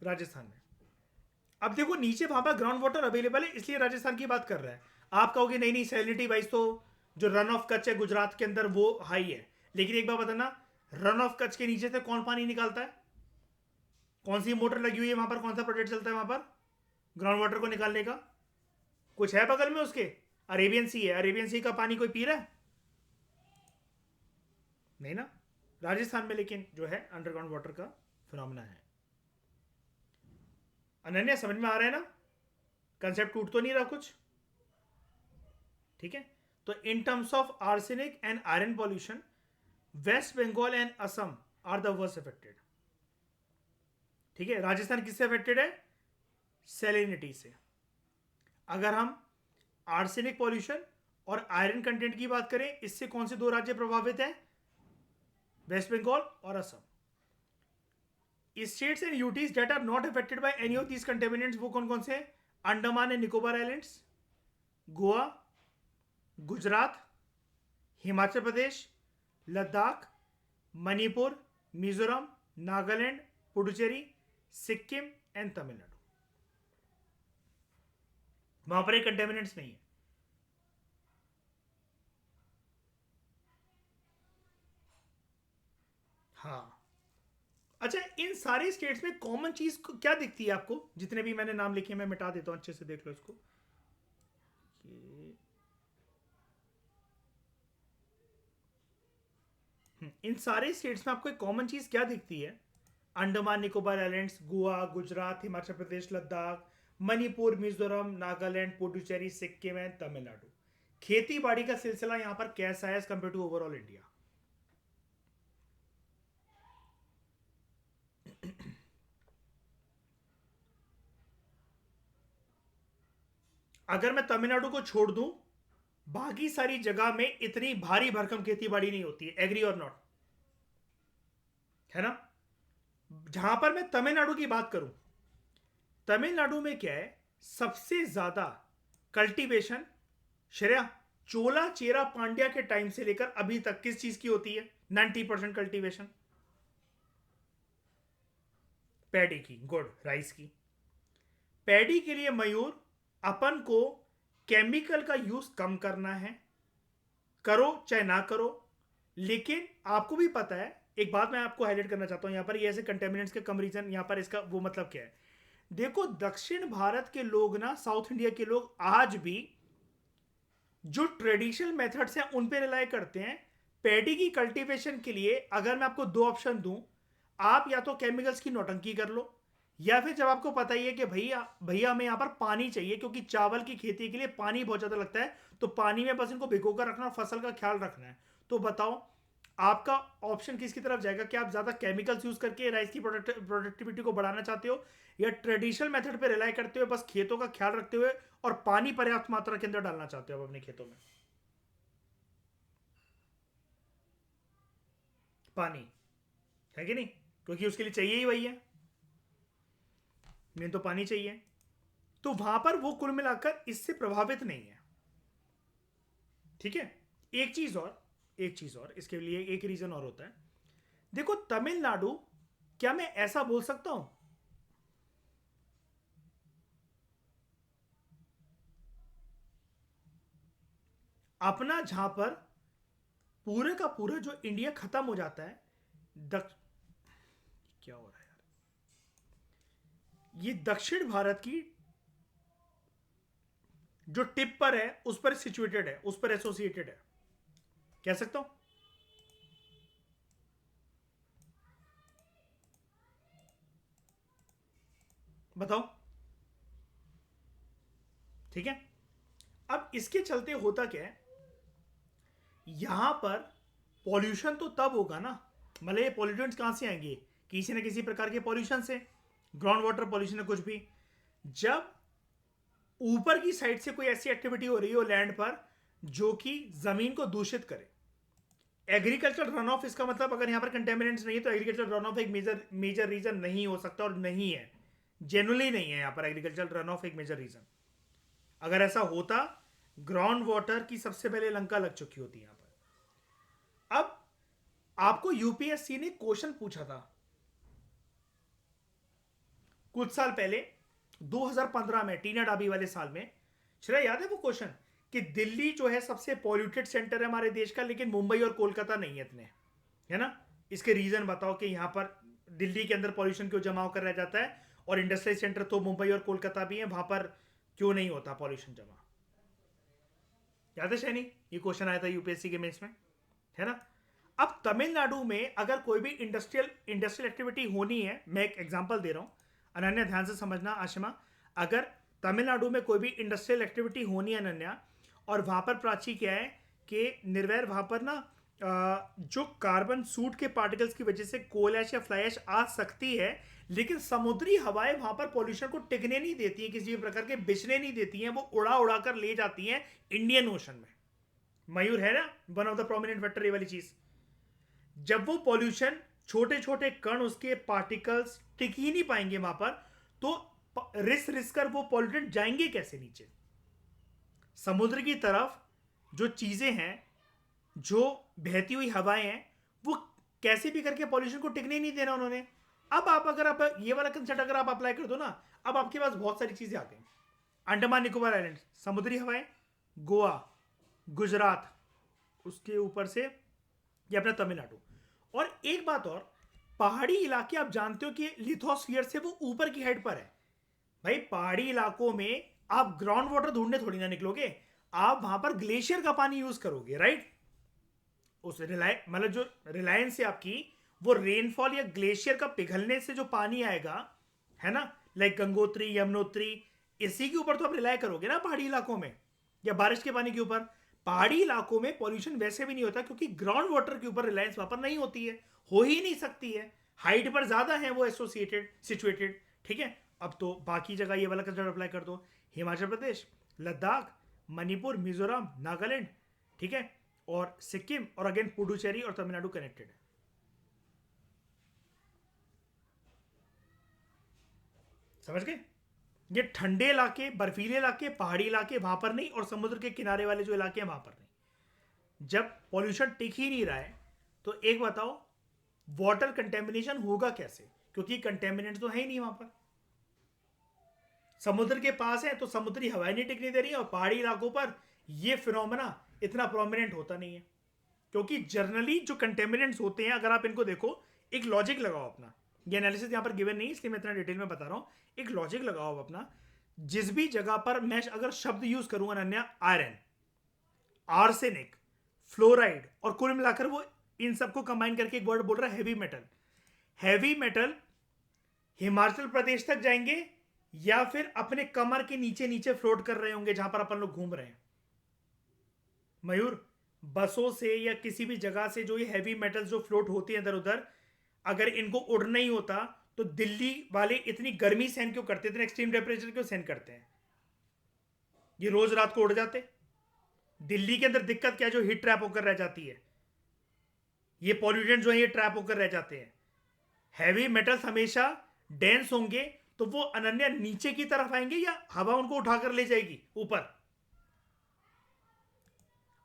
राजस्थान में. अब देखो नीचे वहां पर ग्राउंड वाटर अवेलेबल है इसलिए राजस्थान की बात कर रहा है. आप कहोगे नहीं नहीं, सैलिनिटी वाइज तो जो रन ऑफ कच्छ है गुजरात के अंदर वो हाई है. लेकिन एक बार बताना, रन ऑफ कच्छ के नीचे से कौन पानी निकालता है? कौन सी मोटर लगी हुई है वहां पर? कौन सा प्रोजेक्ट चलता है वहां पर ग्राउंड वाटर को निकालने का? कुछ है बगल में उसके? अरेबियन सी है, अरेबियन सी का पानी कोई पी रहा है? नहीं ना। राजस्थान में लेकिन जो है अंडरग्राउंड वाटर का फिनोमेना है। अनन्या समझ में आ रहा है ना? कंसेप्ट टूट तो नहीं रहा कुछ? ठीक है। तो in terms of arsenic and iron pollution, West Bengal and Assam are the worst affected. ठीक है। राजस्थान किससे अफेक्टेड है? सेलिनिटी से। अगर हम आर्सेनिक पॉल्यूशन और आयरन कंटेंट की बात करें, इससे कौन से दो राज्य प्रभावित हैं? वेस्ट बंगाल और Assam. States and UTs that are not affected by any of these contaminants वो कौन कौन से? Andaman and Nicobar Islands, Goa, Gujarat, Himachal Pradesh, Ladakh, Manipur, Mizoram, Nagaland, Puducherry, Sikkim and Tamil Nadu. वहां पर एक कंटेमिनेंट्स नहीं है। हाँ। अच्छा, इन सारे स्टेट्स में कॉमन चीज क्या दिखती है आपको? जितने भी मैंने नाम लिखे मैं मिटा देता हूं, अच्छे से देख लो इसको। इन सारे स्टेट्स में आपको एक कॉमन चीज क्या दिखती है? Andaman Nicobar Islands, Goa, Gujarat, Himachal Pradesh, Ladakh, Manipur, Mizoram, Nagaland, Puducherry, Sikkim and Tamil Nadu. खेती बाड़ी का सिलसिला यहां पर कैसा है as compare to overall India? अगर मैं तमिलनाडु को छोड़ दूं, बाकी सारी जगह में इतनी भारी भरकम खेती बाड़ी नहीं होती है। एग्री और नॉट? है ना। जहां पर मैं तमिलनाडु की बात करूं, तमिलनाडु में क्या है? सबसे ज्यादा कल्टीवेशन श्रेया चोला चेरा पांड्या के टाइम से लेकर अभी तक किस चीज की होती है? 90% कल्टीवेशन पैडी की। गुड। राइस की। पैडी के लिए मयूर अपन को केमिकल का यूज कम करना है, करो चाहे ना करो। लेकिन आपको भी पता है, एक बात मैं आपको हाईलाइट करना चाहता हूं यहां पर, ये ऐसे कंटेमिनेंट्स के कम रीजन यहां पर, इसका वो मतलब क्या है? देखो, दक्षिण भारत के लोग ना, साउथ इंडिया के लोग आज भी जो ट्रेडिशनल मेथड्स हैं उन पे रिलाय करते हैं। पैडी की कल्टीवेशन के लिए अगर मैं आपको दो ऑप्शन दूं, आप या तो केमिकल्स की नौटंकी कर लो, या फिर जब आपको पता ही है कि भैया भैया हमें यहां पर पानी चाहिए, क्योंकि चावल की खेती के लिए पानी बहुत ज्यादा लगता है, तो पानी में बस इनको भिगोकर रखना और फसल का ख्याल रखना है। तो बताओ आपका ऑप्शन किसकी तरफ जाएगा? कि आप ज्यादा केमिकल्स यूज करके राइस की प्रोडक्टिविटी को बढ़ाना चाहते हो, या ट्रेडिशनल मेथड पे रिलाई करते हुए बस खेतों का ख्याल रखते हुए और पानी पर्याप्त मात्रा के अंदर डालना चाहते हो अपने खेतों में? पानी है कि नहीं? क्योंकि उसके लिए चाहिए ही वही है, मेन तो पानी चाहिए। तो वहां पर वो कुल मिलाकर इससे प्रभावित नहीं है। ठीक है। एक चीज और, एक चीज और, इसके लिए एक रीजन और होता है। देखो, तमिलनाडु, क्या मैं ऐसा बोल सकता हूं, अपना जहां पर पूरे का पूरा जो इंडिया खत्म हो जाता है, क्या हो रहा है यार? ये दक्षिण भारत की जो टिप पर है उस पर सिचुएटेड है, उस पर एसोसिएटेड है, कह सकता हूं। बताओ। ठीक है। अब इसके चलते होता क्या है, यहां पर पॉल्यूशन तो तब होगा ना, मतलब ये पॉल्यूटेंट्स कहां से आएंगे? किसी ना किसी प्रकार के पॉल्यूशन से, ग्राउंड वाटर पॉल्यूशन है कुछ भी। जब ऊपर की साइड से कोई ऐसी एक्टिविटी हो रही हो लैंड पर जो कि जमीन को दूषित करे, एग्रीकल्चर रन ऑफ, इसका मतलब अगर यहां पर कंटेमिनेंट्स नहीं है तो एग्रीकल्चर रन ऑफ एक मेजर रीजन नहीं हो सकता, और नहीं है, जेनुअली नहीं है यहां पर एग्रीकल्चर रन ऑफ एक मेजर रीजन। अगर ऐसा होता, ग्राउंड वाटर की सबसे पहले लंका लग चुकी होती यहां पर। अब आपको यूपीएससी ने क्वेश्चन पूछा था कुछ साल पहले, 2015 में, टीना डाबी वाले साल में। श्रेया याद है वो क्वेश्चन? कि दिल्ली जो है सबसे पॉल्यूटेड सेंटर है हमारे देश का, लेकिन मुंबई और कोलकाता नहीं है इतने, है ना? इसके रीजन बताओ कि यहाँ पर दिल्ली के अंदर पॉल्यूशन क्यों जमा होकर रह जाता है, और इंडस्ट्रियल सेंटर तो मुंबई और कोलकाता भी है, वहां पर क्यों नहीं होता पॉल्यूशन जमा? याद है शैनी? ये क्वेश्चन आया था यूपीएससी के मेंस में, है ना? अब तमिलनाडु में अगर कोई भी इंडस्ट्रियल एक्टिविटी होनी है, मैं एक एग्जांपल दे रहा हूं, अनन्या ध्यान से समझना, आशिमा, अगर तमिलनाडु में कोई भी इंडस्ट्रियल एक्टिविटी होनी है अनन्या, और वहां पर प्राची क्या है कि निर्वैर वहां पर ना जो कार्बन सूट के पार्टिकल्स की वजह से कोल ऐश या फ्लाई ऐश आ सकती है, लेकिन समुद्री हवाएं वहां पर पॉल्यूशन को टिकने नहीं देती हैं, किसी भी प्रकार के बिछने नहीं देती हैं, वो उड़ा उड़ा कर ले जाती हैं इंडियन ओशन में। मयूर है ना one of the prominent factor, ये वाली चीज। जब वो पॉल्यूशन, छोटे छोटे कण, उसके पार्टिकल्स टिक ही नहीं पाएंगे वहां पर, तो रिस कर वो पॉल्यूटेंट जाएंगे कैसे नीचे? समुद्र की तरफ जो चीजें हैं, जो बहती हुई हवाएं हैं, वो कैसे भी करके पॉल्यूशन को टिकने नहीं देना उन्होंने। अब आप अगर आप ये वाला कंसेप्ट अगर आप अप्लाई कर दो ना, अब आपके पास बहुत सारी चीजें आ गई। अंडमान निकोबार आइलैंड, समुद्री हवाएं, गोवा, गुजरात, उसके ऊपर से ये अपना तमिलनाडु। और एक बात और, पहाड़ी इलाके आप जानते हो कि लिथोस्फीयर से वो ऊपर की हाइट पर है। भाई पहाड़ी इलाकों में आप ग्राउंड वाटर ढूंढने थोड़ी ना निकलोगे, आप वहां पर ग्लेशियर का पानी यूज करोगे, राइट? उस मतलब जो रिलायंस है आपकी, वो रेनफॉल या ग्लेशियर का पिघलने से जो पानी आएगा, है ना, लाइक गंगोत्री, यमुनोत्री, इसी के ऊपर तो आप रिलाय करोगे ना पहाड़ी इलाकों में, या बारिश के पानी के ऊपर। पहाड़ी इलाकों में पॉल्यूशन वैसे भी नहीं होता, क्योंकि ग्राउंड वाटर के ऊपर रिलायंस वहां पर नहीं होती है, हो ही नहीं सकती है, हाइट पर ज्यादा है वो एसोसिएटेड, सिचुएटेड। ठीक है, अब तो बाकी जगह ये वाला कंसेप्ट अप्लाई कर दो, हिमाचल प्रदेश, लद्दाख, मणिपुर, मिजोरम, नागालैंड, ठीक है, और सिक्किम, और अगेन पुडुचेरी और तमिलनाडु कनेक्टेड है। समझ गए? ये ठंडे इलाके, बर्फीले इलाके, पहाड़ी इलाके वहां पर नहीं, और समुद्र के किनारे वाले जो इलाके हैं वहां पर नहीं। जब पॉल्यूशन टिक ही नहीं रहा है, तो एक बताओ वाटर कंटेमिनेशन होगा कैसे? क्योंकि कंटेमिनेंट तो है ही नहीं वहां पर, समुद्र के पास है, तो समुद्री हवाएं नहीं टिकने दे रही है, और पहाड़ी इलाकों पर यह फिनोमेना इतना प्रोमिनेंट होता नहीं है। क्योंकि जनरली जो कंटेमिनेंट्स होते हैं, अगर आप इनको देखो, एक लॉजिक लगाओ अपना, ये एनालिसिस यहां पर गिवन नहीं, इसलिए मैं इतना डिटेल में बता रहा हूं, एक लॉजिक लगाओ अपना। जिस भी जगह पर मैं अगर शब्द यूज करूंगा अनन्या, आयरन, आर्सेनिक, फ्लोराइड, और कुल मिलाकर वो इन सबको कंबाइन करके एक वर्ड बोल रहा है heavy metal. Heavy metal Himachal Pradesh तक जाएंगे, या फिर अपने कमर के नीचे नीचे फ्लोट कर रहे होंगे जहां पर अपन लोग घूम रहे हैं? मयूर, बसों से या किसी भी जगह से जो ये हैवी मेटल्स जो फ्लोट होती हैं इधर उधर, अगर इनको उड़ना ही होता, तो दिल्ली वाले इतनी गर्मी सहन क्यों करते, इतने एक्सट्रीम टेम्परेचर क्यों सहन करते हैं? ये रोज रात को उड़ जाते। दिल्ली के अंदर दिक्कत क्या है, जो हीट ट्रैप होकर रह जाती है, ये पॉल्यूटेंट जो है ये ट्रैप होकर रह जाते हैं। हैवी मेटल्स हमेशा डेंस होंगे, तो वो अनन्या नीचे की तरफ आएंगे, या हवा उनको उठाकर ले जाएगी ऊपर?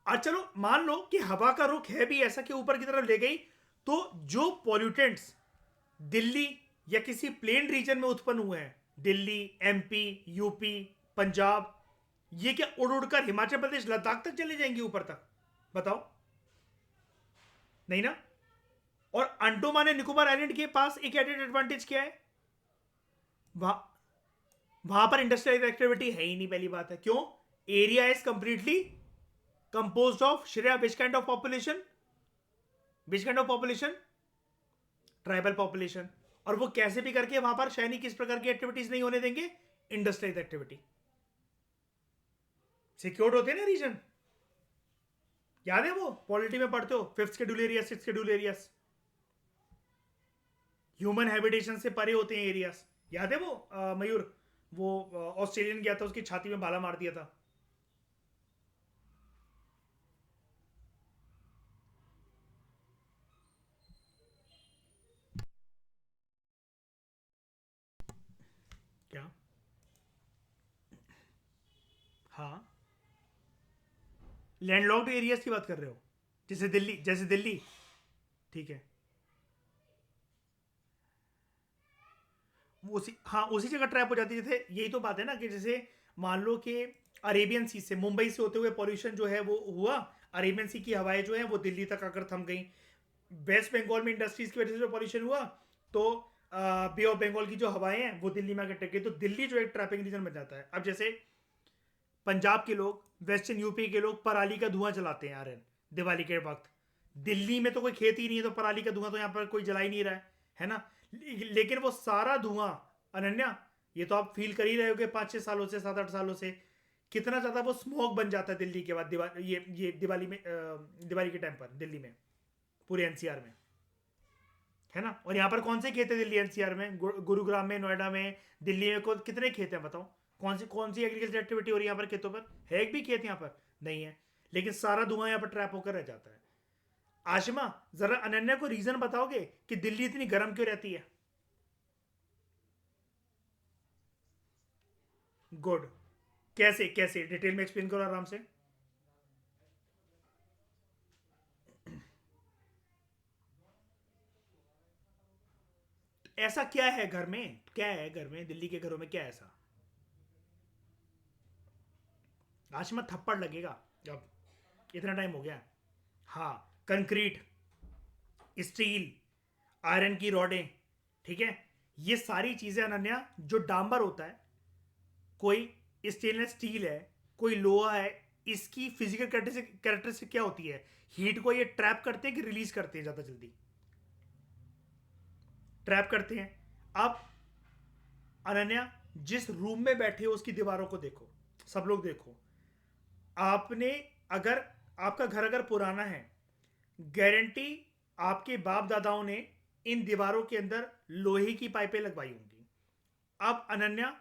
और चलो मान लो कि हवा का रुख है भी ऐसा कि ऊपर की तरफ ले गई, तो जो पॉल्यूटेंट्स दिल्ली या किसी प्लेन रीजन में उत्पन्न हुए हैं, दिल्ली, एमपी, यूपी, पंजाब, ये क्या उड़ उड़कर हिमाचल प्रदेश, लद्दाख तक चले जाएंगे ऊपर तक? बताओ, नहीं ना? और अंडोमान एंड निकोबार आइलैंड के पास एक एडेड एडवांटेज क्या है, वहां पर इंडस्ट्रियल एक्टिविटी है ही नहीं, पहली बात है। क्यों? Area is completely composed of, Shreya, which kind of population? Which kind of population? Tribal population. और वो कैसे भी करके वहां पर शायद किस प्रकार की एक्टिविटीज नहीं होने देंगे, इंडस्ट्रियल एक्टिविटी। सिक्योर्ड होते हैं ना रीजन, याद है वो पॉलिटी में पढ़ते हो, 5th schedule area, 6th schedule areas, human habitation से परे होते हैं एरियाज। याद है वो मयूर, वो ऑस्ट्रेलियन गया था, उसकी छाती में भाला मार दिया था। क्या? हाँ, लैंडलॉक्ड एरियाज की बात कर रहे हो, जैसे दिल्ली, जैसे दिल्ली, ठीक है, उसी, हाँ उसी जगह ट्रैप हो जाती है। जैसे यही तो बात है ना, कि जैसे मान लो कि अरेबियन सी से, मुंबई से होते हुए पॉल्यूशन जो है वो हुआ, अरेबियन सी की हवाएं जो है वो दिल्ली तक आकर थम गई, वेस्ट बंगाल में इंडस्ट्रीज की वजह से जो पॉल्यूशन हुआ, तो बे ऑफ बंगाल की जो हवाएं हैं वो दिल्ली में आकर टकरी, तो दिल्ली जो एक ट्रैफिक रीजन बन जाता है। अब जैसे पंजाब के लोग, वेस्टर्न यूपी के लोग पराली का धुआं जलाते हैं यार दिवाली के वक्त। दिल्ली में तो कोई खेती ही नहीं है, तो पराली का धुआं तो यहाँ पर कोई जला ही नहीं रहा है ना। लेकिन वो सारा धुआं, अनन्या, ये तो आप फील कर ही रहे होगे 5-6 सालों से, 7-8 सालों से, कितना ज्यादा वो स्मोक बन जाता है दिल्ली के बाद ये दिवाली में, दिवाली के टाइम पर दिल्ली में, पूरे एनसीआर में, है ना। और यहाँ पर कौन से खेत है दिल्ली एनसीआर में, गुरुग्राम में, नोएडा में, दिल्ली में कितने खेत हैं बताओ। कौन सी एग्रीकल्चर एक्टिविटी हो रही है यहाँ पर खेतों पर? है एक भी खेत यहाँ पर? नहीं है। लेकिन सारा धुआं यहाँ पर ट्रैप होकर रह जाता है। आशिमा, जरा अनन्या को रीजन बताओगे कि दिल्ली इतनी गर्म क्यों रहती है? गुड। कैसे कैसे डिटेल में एक्सप्लेन करो आराम से। ऐसा क्या है घर में, क्या है घर में, दिल्ली के घरों में क्या है ऐसा? आशिमा थप्पड़ लगेगा अब, इतना टाइम हो गया। हाँ, कंक्रीट, स्टील, आयरन की रॉडें, ठीक है, ये सारी चीजें अनन्या, जो डांबर होता है, कोई स्टेनलेस स्टील है, कोई लोहा है, इसकी फिजिकल कैरेक्टरिस्टिक क्या होती है? हीट को ये ट्रैप करते हैं कि रिलीज करते हैं ज्यादा जल्दी? ट्रैप करते हैं। अब अनन्या, जिस रूम में बैठे हो उसकी दीवारों को देखो, सब लोग देखो। आपने, अगर आपका घर अगर पुराना है, गारंटी आपके बाप दादाओं ने इन दीवारों के अंदर लोहे की पाइपें लगवाई होंगी। अब Ananya,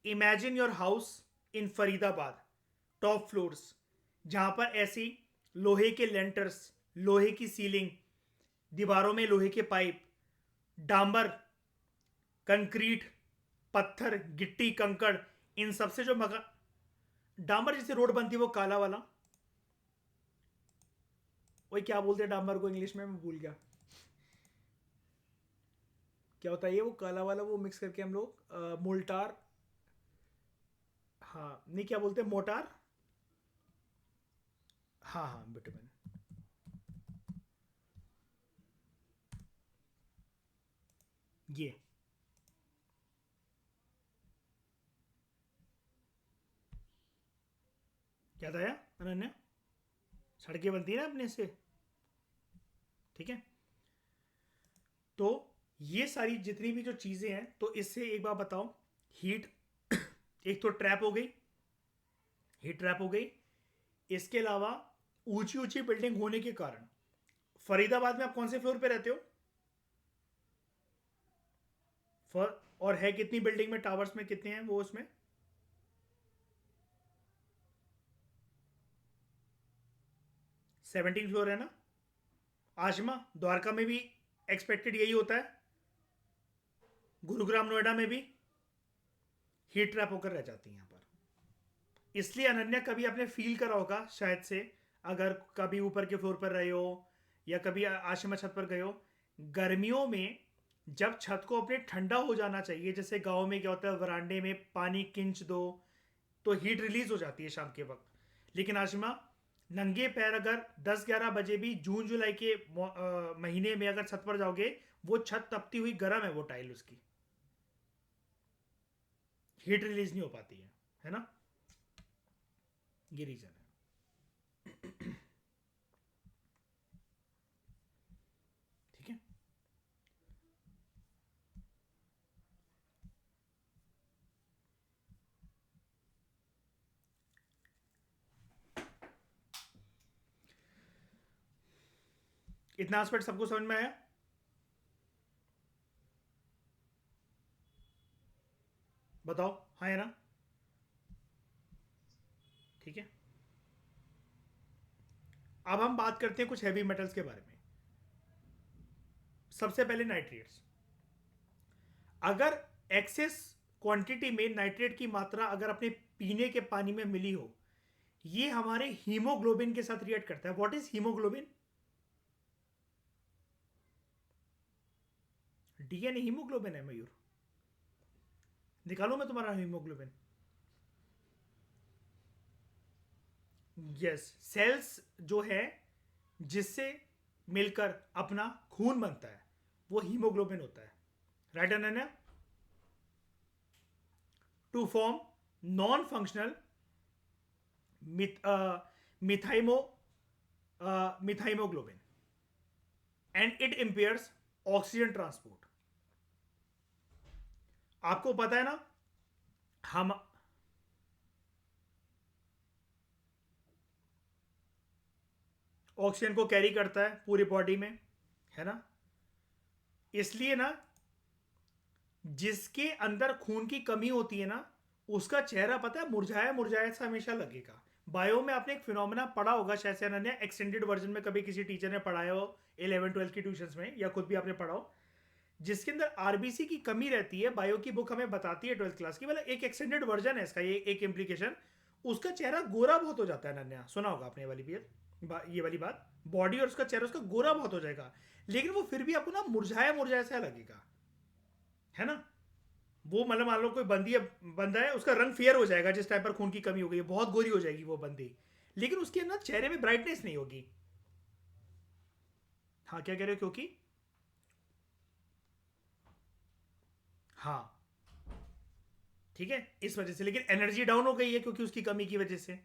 imagine your house in Faridabad, top floors, जहां पर ऐसी लोहे के लेंटर्स, लोहे की सीलिंग, दीवारों में लोहे के पाइप, डांबर, कंक्रीट, पत्थर, गिट्टी, कंकड़, इन सबसे जो मका, डांबर जैसे रोड बनती है वो काला वाला, वही क्या बोलते हैं डांबर को इंग्लिश में, मैं भूल गया क्या होता है ये, वो काला वाला वो मिक्स करके हम लोग मोल्टार, हाँ नहीं क्या बोलते हैं, मोटार, हाँ हाँ बिटुमेन। ये क्या था यार अनन्या, सड़कें बनती है ना अपने से, ठीक है। तो ये सारी जितनी भी जो चीजें हैं, तो इससे एक बात बताओ, हीट एक तो ट्रैप हो गई, हीट ट्रैप हो गई। इसके अलावा ऊंची ऊंची बिल्डिंग होने के कारण, फरीदाबाद में आप कौन से फ्लोर पे रहते हो? और है कितनी बिल्डिंग में, टावर्स में कितने हैं वो उसमें? 17 फ्लोर है ना। आजमा, द्वारका में भी एक्सपेक्टेड यही होता है, गुरुग्राम नोएडा में भी हीट ट्रैप होकर रह जाती है यहाँ पर। इसलिए अनन्या, कभी आपने फील करा होगा शायद से, अगर कभी ऊपर के फ्लोर पर रहे हो या कभी आश्रम छत पर गए हो, गर्मियों में जब छत को अपने ठंडा हो जाना चाहिए, जैसे गांव में क्या होता है, वरांडे में पानी किंच दो तो हीट रिलीज हो जाती है शाम के वक्त। लेकिन आशिमा, नंगे पैर अगर 10-11 बजे भी जून जुलाई के महीने में अगर छत पर जाओगे, वो छत तपती हुई गर्म है, वो टाइल उसकी हीट रिलीज नहीं हो पाती है ना। ये रीजन है। ठीक है। इतना एस्पेक्ट सबको समझ में आया? बताओ, हाँ है ना। ठीक है। अब हम बात करते हैं कुछ हैवी मेटल्स के बारे में। सबसे पहले नाइट्रेट्स। अगर एक्सेस क्वांटिटी में नाइट्रेट की मात्रा अगर अपने पीने के पानी में मिली हो, ये हमारे हीमोग्लोबिन के साथ रिएक्ट करता है। What is haemoglobin? DNA haemoglobin है मयूर। निकालो मैं तुम्हारा हीमोग्लोबिन। यस, सेल्स जो है, जिससे मिलकर अपना खून बनता है, वो हीमोग्लोबिन होता है। Right Ananya? To form non functional मिथाइमो methaemoglobin and it impairs oxygen transport. आपको पता है ना, हम ऑक्सीजन को कैरी करता है पूरी बॉडी में, है ना? इसलिए ना जिसके अंदर खून की कमी होती है ना, उसका चेहरा पता है मुरझाया मुरझाया सा हमेशा लगेगा। बायो में आपने एक फिनोमेना पढ़ा होगा शायद से अनन्या, एक्सटेंडेड वर्जन में कभी किसी टीचर ने पढ़ाया हो 11-12 की ट्यूशंस में, या खुद भी आपने पढ़ा हो, जिसके अंदर आरबीसी की कमी रहती है। बायो की बुक हमें बताती है 12th क्लास की, मतलब एक एक्सटेंडेड वर्जन है इसका, ये एक इम्प्लीकेशन। उसका चेहरा गोरा बहुत हो जाता है अनन्या, सुना होगा आपने ये वाली बात। बॉडी और उसका चेहरा उसका गोरा बहुत हो जाएगा, लेकिन वो फिर भी आपको ना मुरझाया मुरझाया सा लगेगा, है ना? वो मतलब मान लो कोई बंदा है, उसका रंग फेयर हो जाएगा जिस टाइम पर खून की कमी हो गई, बहुत गोरी हो जाएगी वो बंदी, लेकिन उसके अंदर चेहरे में ब्राइटनेस नहीं होगी। हाँ, क्या कह रहे हो? क्योंकि हाँ, ठीक है, इस वजह से। लेकिन एनर्जी डाउन हो गई है क्योंकि उसकी कमी की वजह से।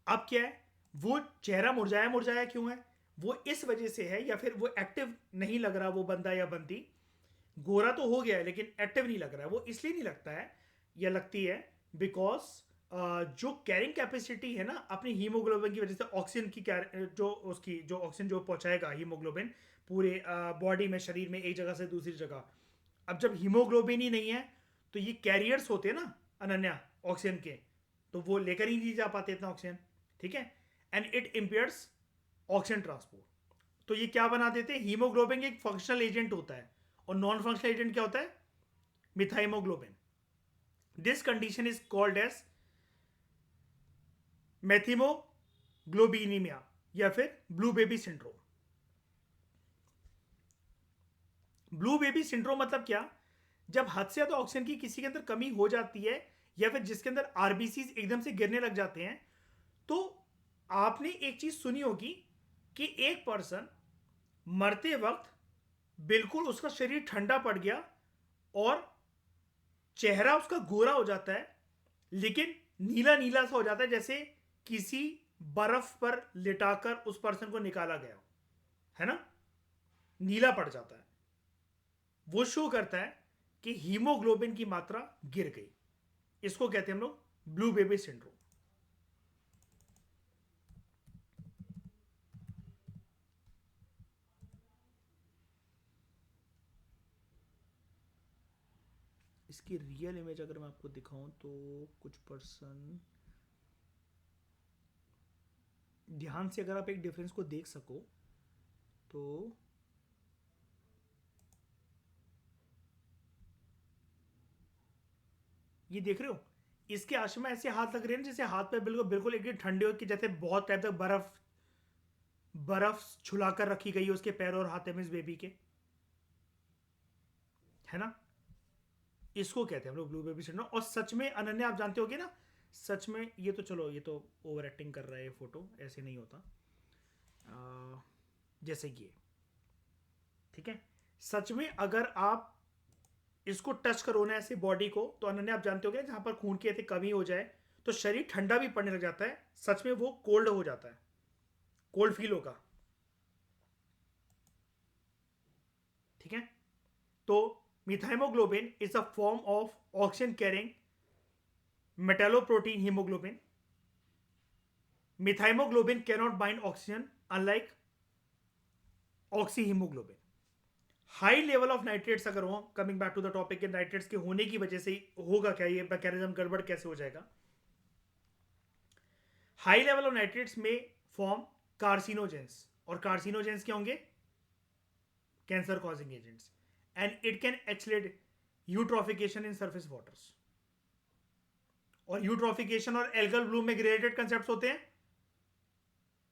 अब क्या है, वो चेहरा मुरझाया मुरझाया क्यों है? वो इस वजह से है, या फिर वो एक्टिव नहीं लग रहा वो बंदा या बंदी। गोरा तो हो गया है लेकिन एक्टिव नहीं लग रहा है। वो इसलिए नहीं लगता है या लगती है बिकॉज जो कैरिंग कैपेसिटी है ना अपनी हीमोग्लोबिन की वजह से, ऑक्सीजन की जो ऑक्सीजन जो पहुंचाएगा हीमोग्लोबिन पूरे बॉडी में, शरीर में, एक जगह से दूसरी जगह। अब जब हीमोग्लोबिन ही नहीं है तो ये कैरियर्स होते हैं ना अनन्या ऑक्सीजन के, तो वो लेकर ही नहीं जा पाते इतना ऑक्सीजन, ठीक है? And it impairs oxygen transport. तो ये क्या बना देते हैं, हीमोग्लोबिन एक फंक्शनल एजेंट होता है, और नॉन फंक्शनल एजेंट क्या होता है? Methaemoglobin. This condition is called as methaemoglobinaemia या फिर blue baby syndrome. Blue baby syndrome मतलब क्या? जब हद से ज्यादा ऑक्सीजन की किसी के अंदर कमी हो जाती है, या फिर जिसके अंदर आरबीसी एकदम से गिरने लग जाते हैं, तो आपने एक चीज सुनी होगी कि एक पर्सन मरते वक्त बिल्कुल उसका शरीर ठंडा पड़ गया और चेहरा उसका गोरा हो जाता है, लेकिन नीला नीला सा हो जाता है, जैसे किसी बर्फ पर लिटाकर उस पर्सन को निकाला गया हो, है ना? नीला पड़ जाता है। वो शो करता है कि हीमोग्लोबिन की मात्रा गिर गई। इसको कहते हैं हम लोग ब्लू बेबी सिंड्रोम। इसकी रियल इमेज अगर मैं आपको दिखाऊं तो कुछ पर्सन, ध्यान से अगर आप एक डिफरेंस को देख सको तो ये देख रहे हो, इसके आशमा ऐसे हाथ लग रहे हैं जैसे हाथ पे बिल्कुल बिल्कुल एक ठंडे हो, कि जैसे बहुत टाइम तक बर्फ बर्फ छुलाकर रखी गई है उसके पैरों और हाथ में इस बेबी के, है ना? इसको कहते हैं हम लोग ब्लू बेबी सिंड्रोम। और सच में अनन्या आप जानते होगे ना, सच में ये तो चलो ये तो ओवर एक्टिंग कर रहा है, ये फोटो ऐसे नहीं होता जैसे ये, ठीक है? सच में अगर आप इसको टच करो ना ऐसे बॉडी को, तो अनन्या आप जानते होगे जहां पर खून की ऐसी कमी हो जाए तो शरीर ठंडा भी पड़ने लग जाता है, सच में वो कोल्ड हो जाता है, कोल्ड फील होगा, ठीक है? तो methaemoglobin is a form of oxygen carrying metalloprotein haemoglobin. Methaemoglobin cannot bind oxygen unlike oxy haemoglobin. High level of nitrates अगर हो, coming back to the topic के नाइट्रेट्स के होने की वजह से होगा क्या, ये मैकेनिज्म गड़बड़ कैसे हो जाएगा? हाई लेवल ऑफ नाइट्रेट्स में फॉर्म कार्सिनोजेंस, और कार्सिनोजेंस क्या होंगे? Cancer causing agents. And it can accelerate eutrophication in surface waters. और यूट्रोफिकेशन और एल्गल ब्लूम में रिलेटेड कंसेप्ट होते हैं।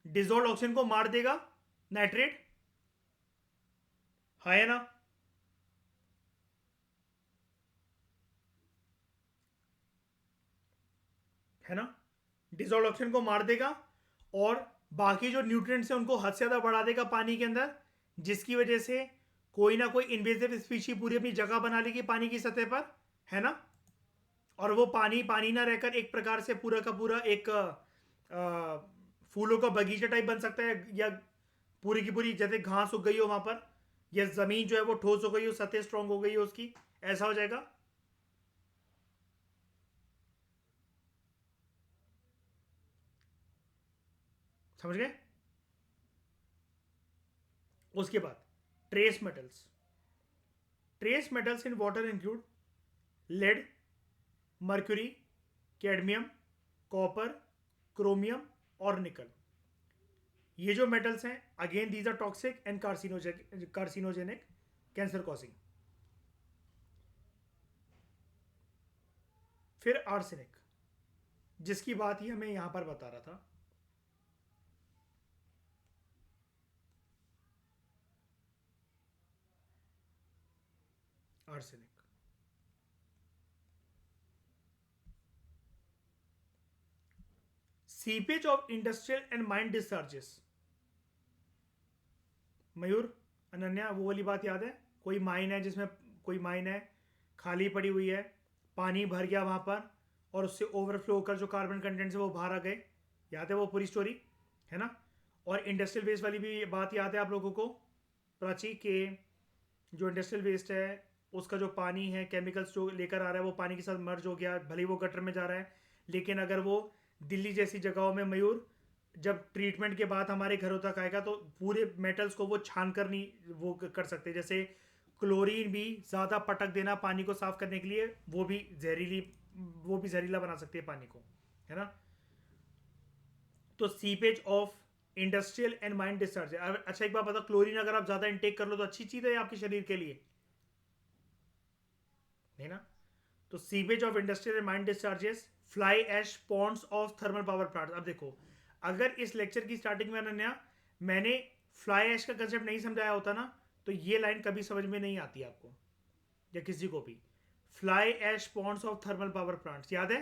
डिजोल्व ऑक्सीजन को मार देगा नाइट्रेट, है ना? है ना? डिजोल्व ऑक्सीजन को मार देगा और बाकी जो न्यूट्रिएंट्स हैं उनको हद से ज्यादा बढ़ा देगा पानी के अंदर, जिसकी वजह से कोई ना कोई इन्वेजिव स्पीशी पूरी अपनी जगह बना लेगी पानी की सतह पर, है ना। और वो पानी पानी ना रहकर एक प्रकार से पूरा का पूरा एक फूलों का बगीचा टाइप बन सकता है, या पूरी की पूरी जैसे घास उग गई हो वहां पर, या जमीन जो है वो ठोस हो गई हो, सतह स्ट्रांग हो गई हो उसकी, ऐसा हो जाएगा। समझ गए। उसके बाद trace metals. Trace metals in water include lead, mercury, cadmium, copper, chromium और निकल। ये जो मेटल्स हैं, again these are toxic and carcinogenic, cancer causing. फिर आर्सेनिक, जिसकी बात ही हमें यहां पर बता रहा था। Arsenic seepage of industrial and mine discharges. Mayur, Ananya, वो वाली बात याद है? कोई माइन है जिसमें, कोई माइन है खाली पड़ी हुई है, पानी भर गया वहां पर और उससे ओवरफ्लो होकर जो कार्बन कंटेंट्स है वो बाहर आ गए। याद है वो पूरी स्टोरी, है ना। और इंडस्ट्रियल वेस्ट वाली भी बात याद है आप लोगों को, प्राची, के जो इंडस्ट्रियल वेस्ट है उसका जो पानी है, केमिकल्स जो लेकर आ रहा है वो पानी के साथ मर्ज हो गया, भले ही वो गटर में जा रहा है, लेकिन अगर वो दिल्ली जैसी जगहों में, मयूर, जब ट्रीटमेंट के बाद हमारे घरों तक आएगा तो पूरे मेटल्स को वो छान कर नहीं वो कर सकते। जैसे क्लोरीन भी ज़्यादा पटक देना पानी को साफ करने के लिए, वो भी जहरीला बना सकती है पानी को, है ना। तो seepage of industrial and mine discharge. अच्छा एक बात बताओ, क्लोरीन अगर आप ज़्यादा इंटेक कर लो तो अच्छी चीज़ है आपके शरीर के लिए? नहीं ना। तो sewage of industrial and mine discharges, fly ash ponds of thermal power plant. अब देखो, अगर इस लेक्चर की स्टार्टिंग में अनन्या मैंने फ्लाई एश का कंसेप्ट नहीं समझाया होता ना, तो ये लाइन कभी समझ में नहीं आती आपको या किसी को भी। Fly ash ponds of thermal power plants याद है?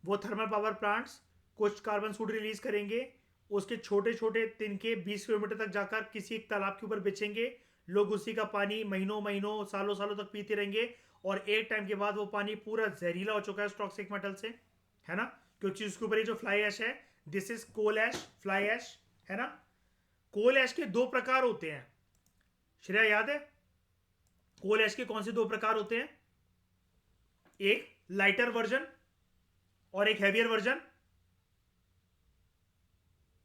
वो थर्मल पावर प्लांट्स कुछ कार्बन सूट रिलीज करेंगे, उसके छोटे छोटे तिनके 20 किलोमीटर तक जाकर किसी एक तालाब के ऊपर बिछेंगे, लोग उसी का पानी महीनों महीनों सालों सालों तक पीते रहेंगे, और एक टाइम के बाद वो पानी पूरा जहरीला हो चुका है टॉक्सिक मेटल से, है ना। क्योंकि उसके ऊपर ये जो फ्लाई ऐश है, this is coal ash, fly ash, है ना। कोल ऐश के दो प्रकार होते हैं, श्रेया याद है? कोल ऐश के कौन से दो प्रकार होते हैं? एक लाइटर वर्जन और एक हैवियर वर्जन।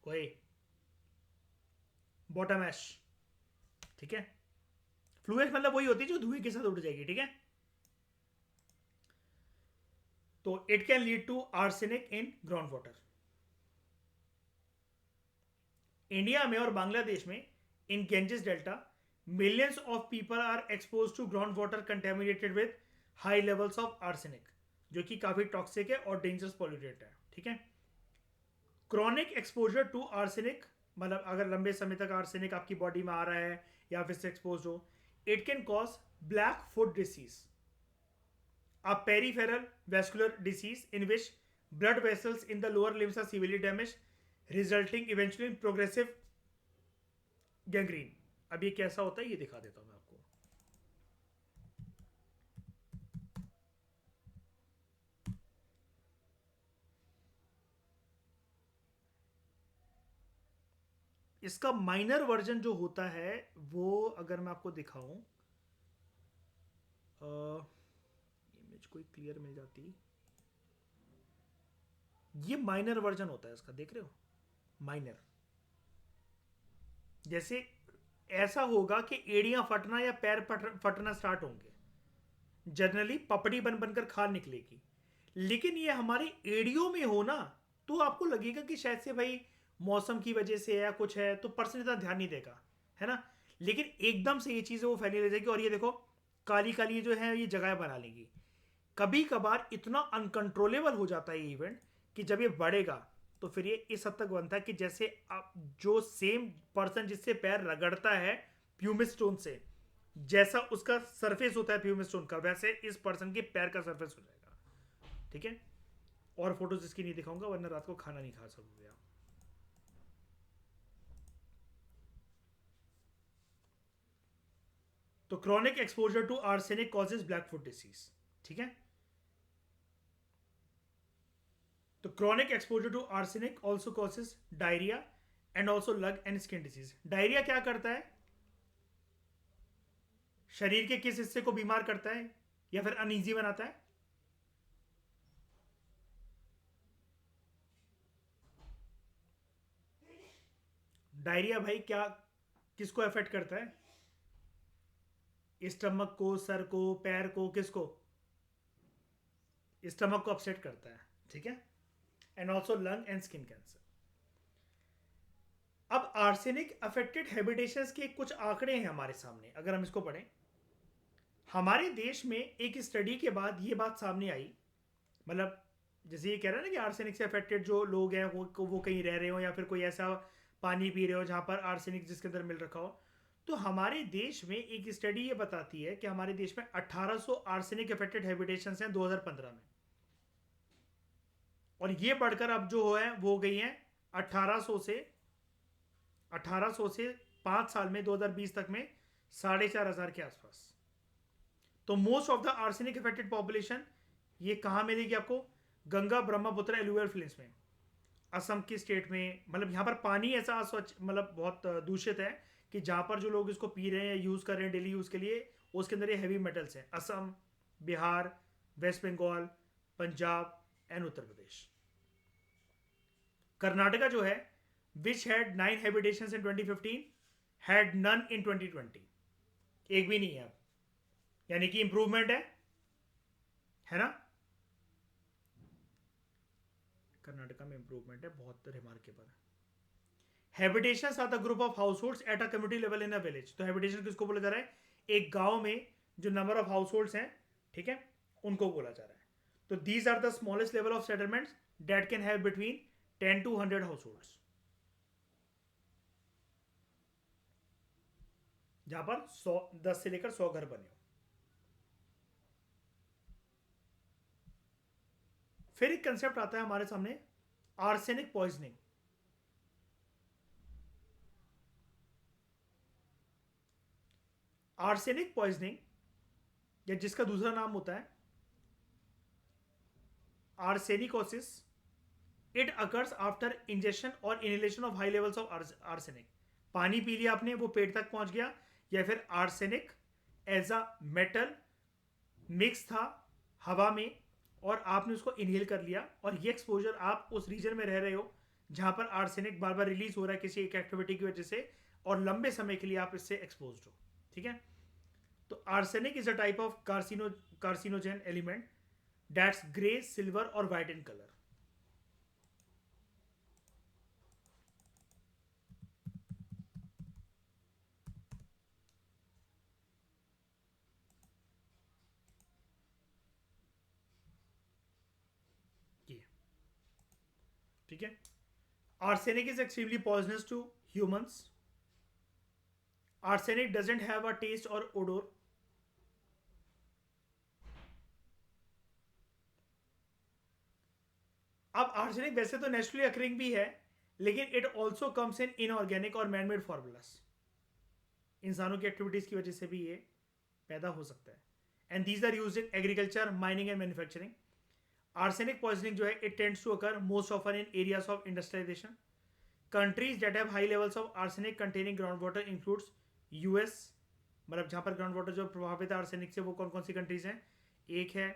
कोई बॉटम ऐश, ठीक है। फ्लू ऐश मतलब वही होती है जो धुएं के साथ उड़ जाएगी, ठीक है। तो it can lead to arsenic in ground water. India में और बांग्लादेश में in Ganges delta millions of people are expose to ground water contaminated with high levels of arsenic, जो कि काफी टॉक्सिक है और डेंजरस पॉल्यूटेंट है, ठीक है। क्रॉनिक एक्सपोजर टू आर्सेनिक मतलब अगर लंबे समय तक आर्सेनिक आपकी बॉडी में आ रहा है या फिर से एक्सपोज हो, it can cause black foot disease, a peripheral vascular disease in which blood vessels in the lower limbs are severely damaged, resulting eventually in progressive gangrene। अब ये कैसा होता है ये दिखा देता हूं मैं आपको। इसका माइनर वर्जन जो होता है वो अगर मैं आपको दिखाऊं, इमेज कोई क्लियर मिल जाती, ये माइनर वर्जन होता है इसका, देख रहे हो? माइनर, जैसे ऐसा होगा कि एड़ियां फटना या पैर फटना स्टार्ट होंगे, जनरली पपड़ी बन बनकर खाल निकलेगी। लेकिन ये हमारी एड़ियों में हो ना, तो आपको लगेगा कि शायद से भाई मौसम की वजह से या कुछ है, तो पर्सन इतना ध्यान नहीं देगा, है ना। लेकिन एकदम से ये चीज़ें वो फैलने लग जाएगी, और ये देखो काली काली जो है ये जगह बना लेंगी। कभी कभार इतना अनकंट्रोलेबल हो जाता है ये इवेंट कि जब ये बढ़ेगा तो फिर ये इस हद तक बनता है कि जैसे आप जो सेम पर्सन जिससे पैर रगड़ता है प्यूमिस स्टोन से, जैसा उसका सरफेस होता है प्यूमिस स्टोन का, वैसे इस पर्सन के पैर का सरफेस हो जाएगा, ठीक है। और फोटोज इसकी नहीं दिखाऊंगा वरना रात को खाना नहीं खा सकोगे आप। तो chronic exposure to arsenic causes black foot disease, ठीक है। तो chronic exposure to arsenic also causes diarrhoea and also lung and skin disease. Diarrhoea क्या करता है? शरीर के किस हिस्से को बीमार करता है या फिर अनईजी बनाता है? डायरिया भाई क्या किसको अफेक्ट करता है? स्टमक को, सर को, पैर को, किसको? स्टमक को अपसेट करता है, ठीक है। And also lung and skin cancer. अब आर्सेनिक अफेक्टेड हैबिटेशंस के कुछ आंकड़े हैं हमारे सामने, अगर हम इसको पढ़ें। हमारे देश में एक स्टडी के बाद ये बात सामने आई, मतलब जैसे ये कह रहा है ना कि आर्सेनिक से अफेक्टेड जो लोग हैं वो कहीं रह रहे हो या फिर कोई ऐसा पानी पी रहे हो जहाँ पर आर्सेनिक जिसके अंदर मिल रखा हो। तो हमारे देश में एक स्टडी ये बताती है कि हमारे देश में 1800 आर्सेनिक अफेक्टेड हैबिटेशंस हैं 2015 में, और ये बढ़कर अब जो है वो हो गई हैं 1800 से 5 साल में 2020 तक में 4500 के आसपास। तो most of the arsenic affected population ये कहाँ मिलेगी आपको? गंगा ब्रह्मपुत्र एलुवियल प्लेन्स में, असम की स्टेट में। मतलब यहाँ पर पानी ऐसा अस्वच्छ, मतलब बहुत दूषित है कि जहाँ पर जो लोग इसको पी रहे हैं, यूज़ कर रहे हैं डेली यूज़ के लिए, उसके अंदर ये हैवी मेटल्स हैं। Assam, Bihar, west Bengal, Punjab and Uttar Pradesh. कर्नाटका जो है which had 9 habitations in 2015 had none in 2020। एक भी नहीं है अब, यानी कि इंप्रूवमेंट है ना। कर्नाटका में इंप्रूवमेंट है, बहुत रिमार्केबल है। Habitations are the group of households at a community level in a village. तो हैबिटेशन किसको बोला जा रहा है? एक गांव में जो नंबर ऑफ हाउसहोल्ड्स हैं, ठीक है, उनको बोला जा रहा है। तो these are the smallest level of settlements that can have between 10 to 100 households, जहां पर 10 से लेकर 100 घर बने हो। फिर एक कंसेप्ट आता है हमारे सामने, आर्सेनिक पॉइजनिंग। आर्सेनिक पॉइजनिंग, या जिसका दूसरा नाम होता है arsenicosis, it occurs after injection और inhalation of high levels of arsenic. पानी पी लिया आपने, वो पेट तक पहुंच गया, या फिर arsenic as a metal mix था हवा में और आपने उसको इनहेल कर लिया, और ये एक्सपोजर आप उस रीजन में रह रहे हो जहां पर आर्सेनिक बार बार रिलीज हो रहा है किसी एक एक्टिविटी की वजह से, और लंबे समय के लिए आप इससे एक्सपोज हो, ठीक है। तो arsenic is a type of carcinogen element that's grey, silver और व्हाइट इन कलर। ये ठीक है। Arsenic is extremely poisonous to humans. Arsenic doesn't have a taste और ओडोर। अब आर्सेनिक वैसे तो नेचुरली अकरिंग भी है, लेकिन it also comes in inorganic और मैनमेड फॉर्मूलास। इंसानों की एक्टिविटीज की वजह से भी ये पैदा हो सकता है। And these are used in agriculture, mining and manufacturing. Arsenic poisoning जो है it tends to occur most often in areas of industrialisation. Countries that have high levels of arsenic containing ground water includes US, मतलब जहां पर ground water जो प्रभावित है arsenic से, वो कौन कौन सी कंट्रीज हैं? एक है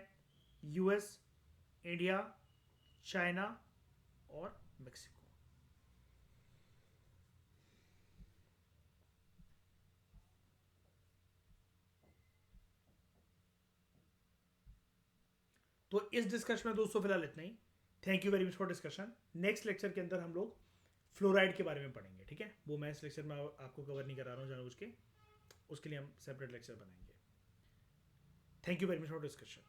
यूएस, इंडिया, चाइना और मेक्सिको। तो इस डिस्कशन में दोस्तों फिलहाल इतना ही। Thank you very much for discussion. Next lecture के अंदर हम लोग फ्लोराइड के बारे में पढ़ेंगे, ठीक है। वो मैं इस लेक्चर में आपको कवर नहीं करा रहा हूँ जानबूझ के, उसके लिए हम सेपरेट लेक्चर बनाएंगे। Thank you very much for discussion.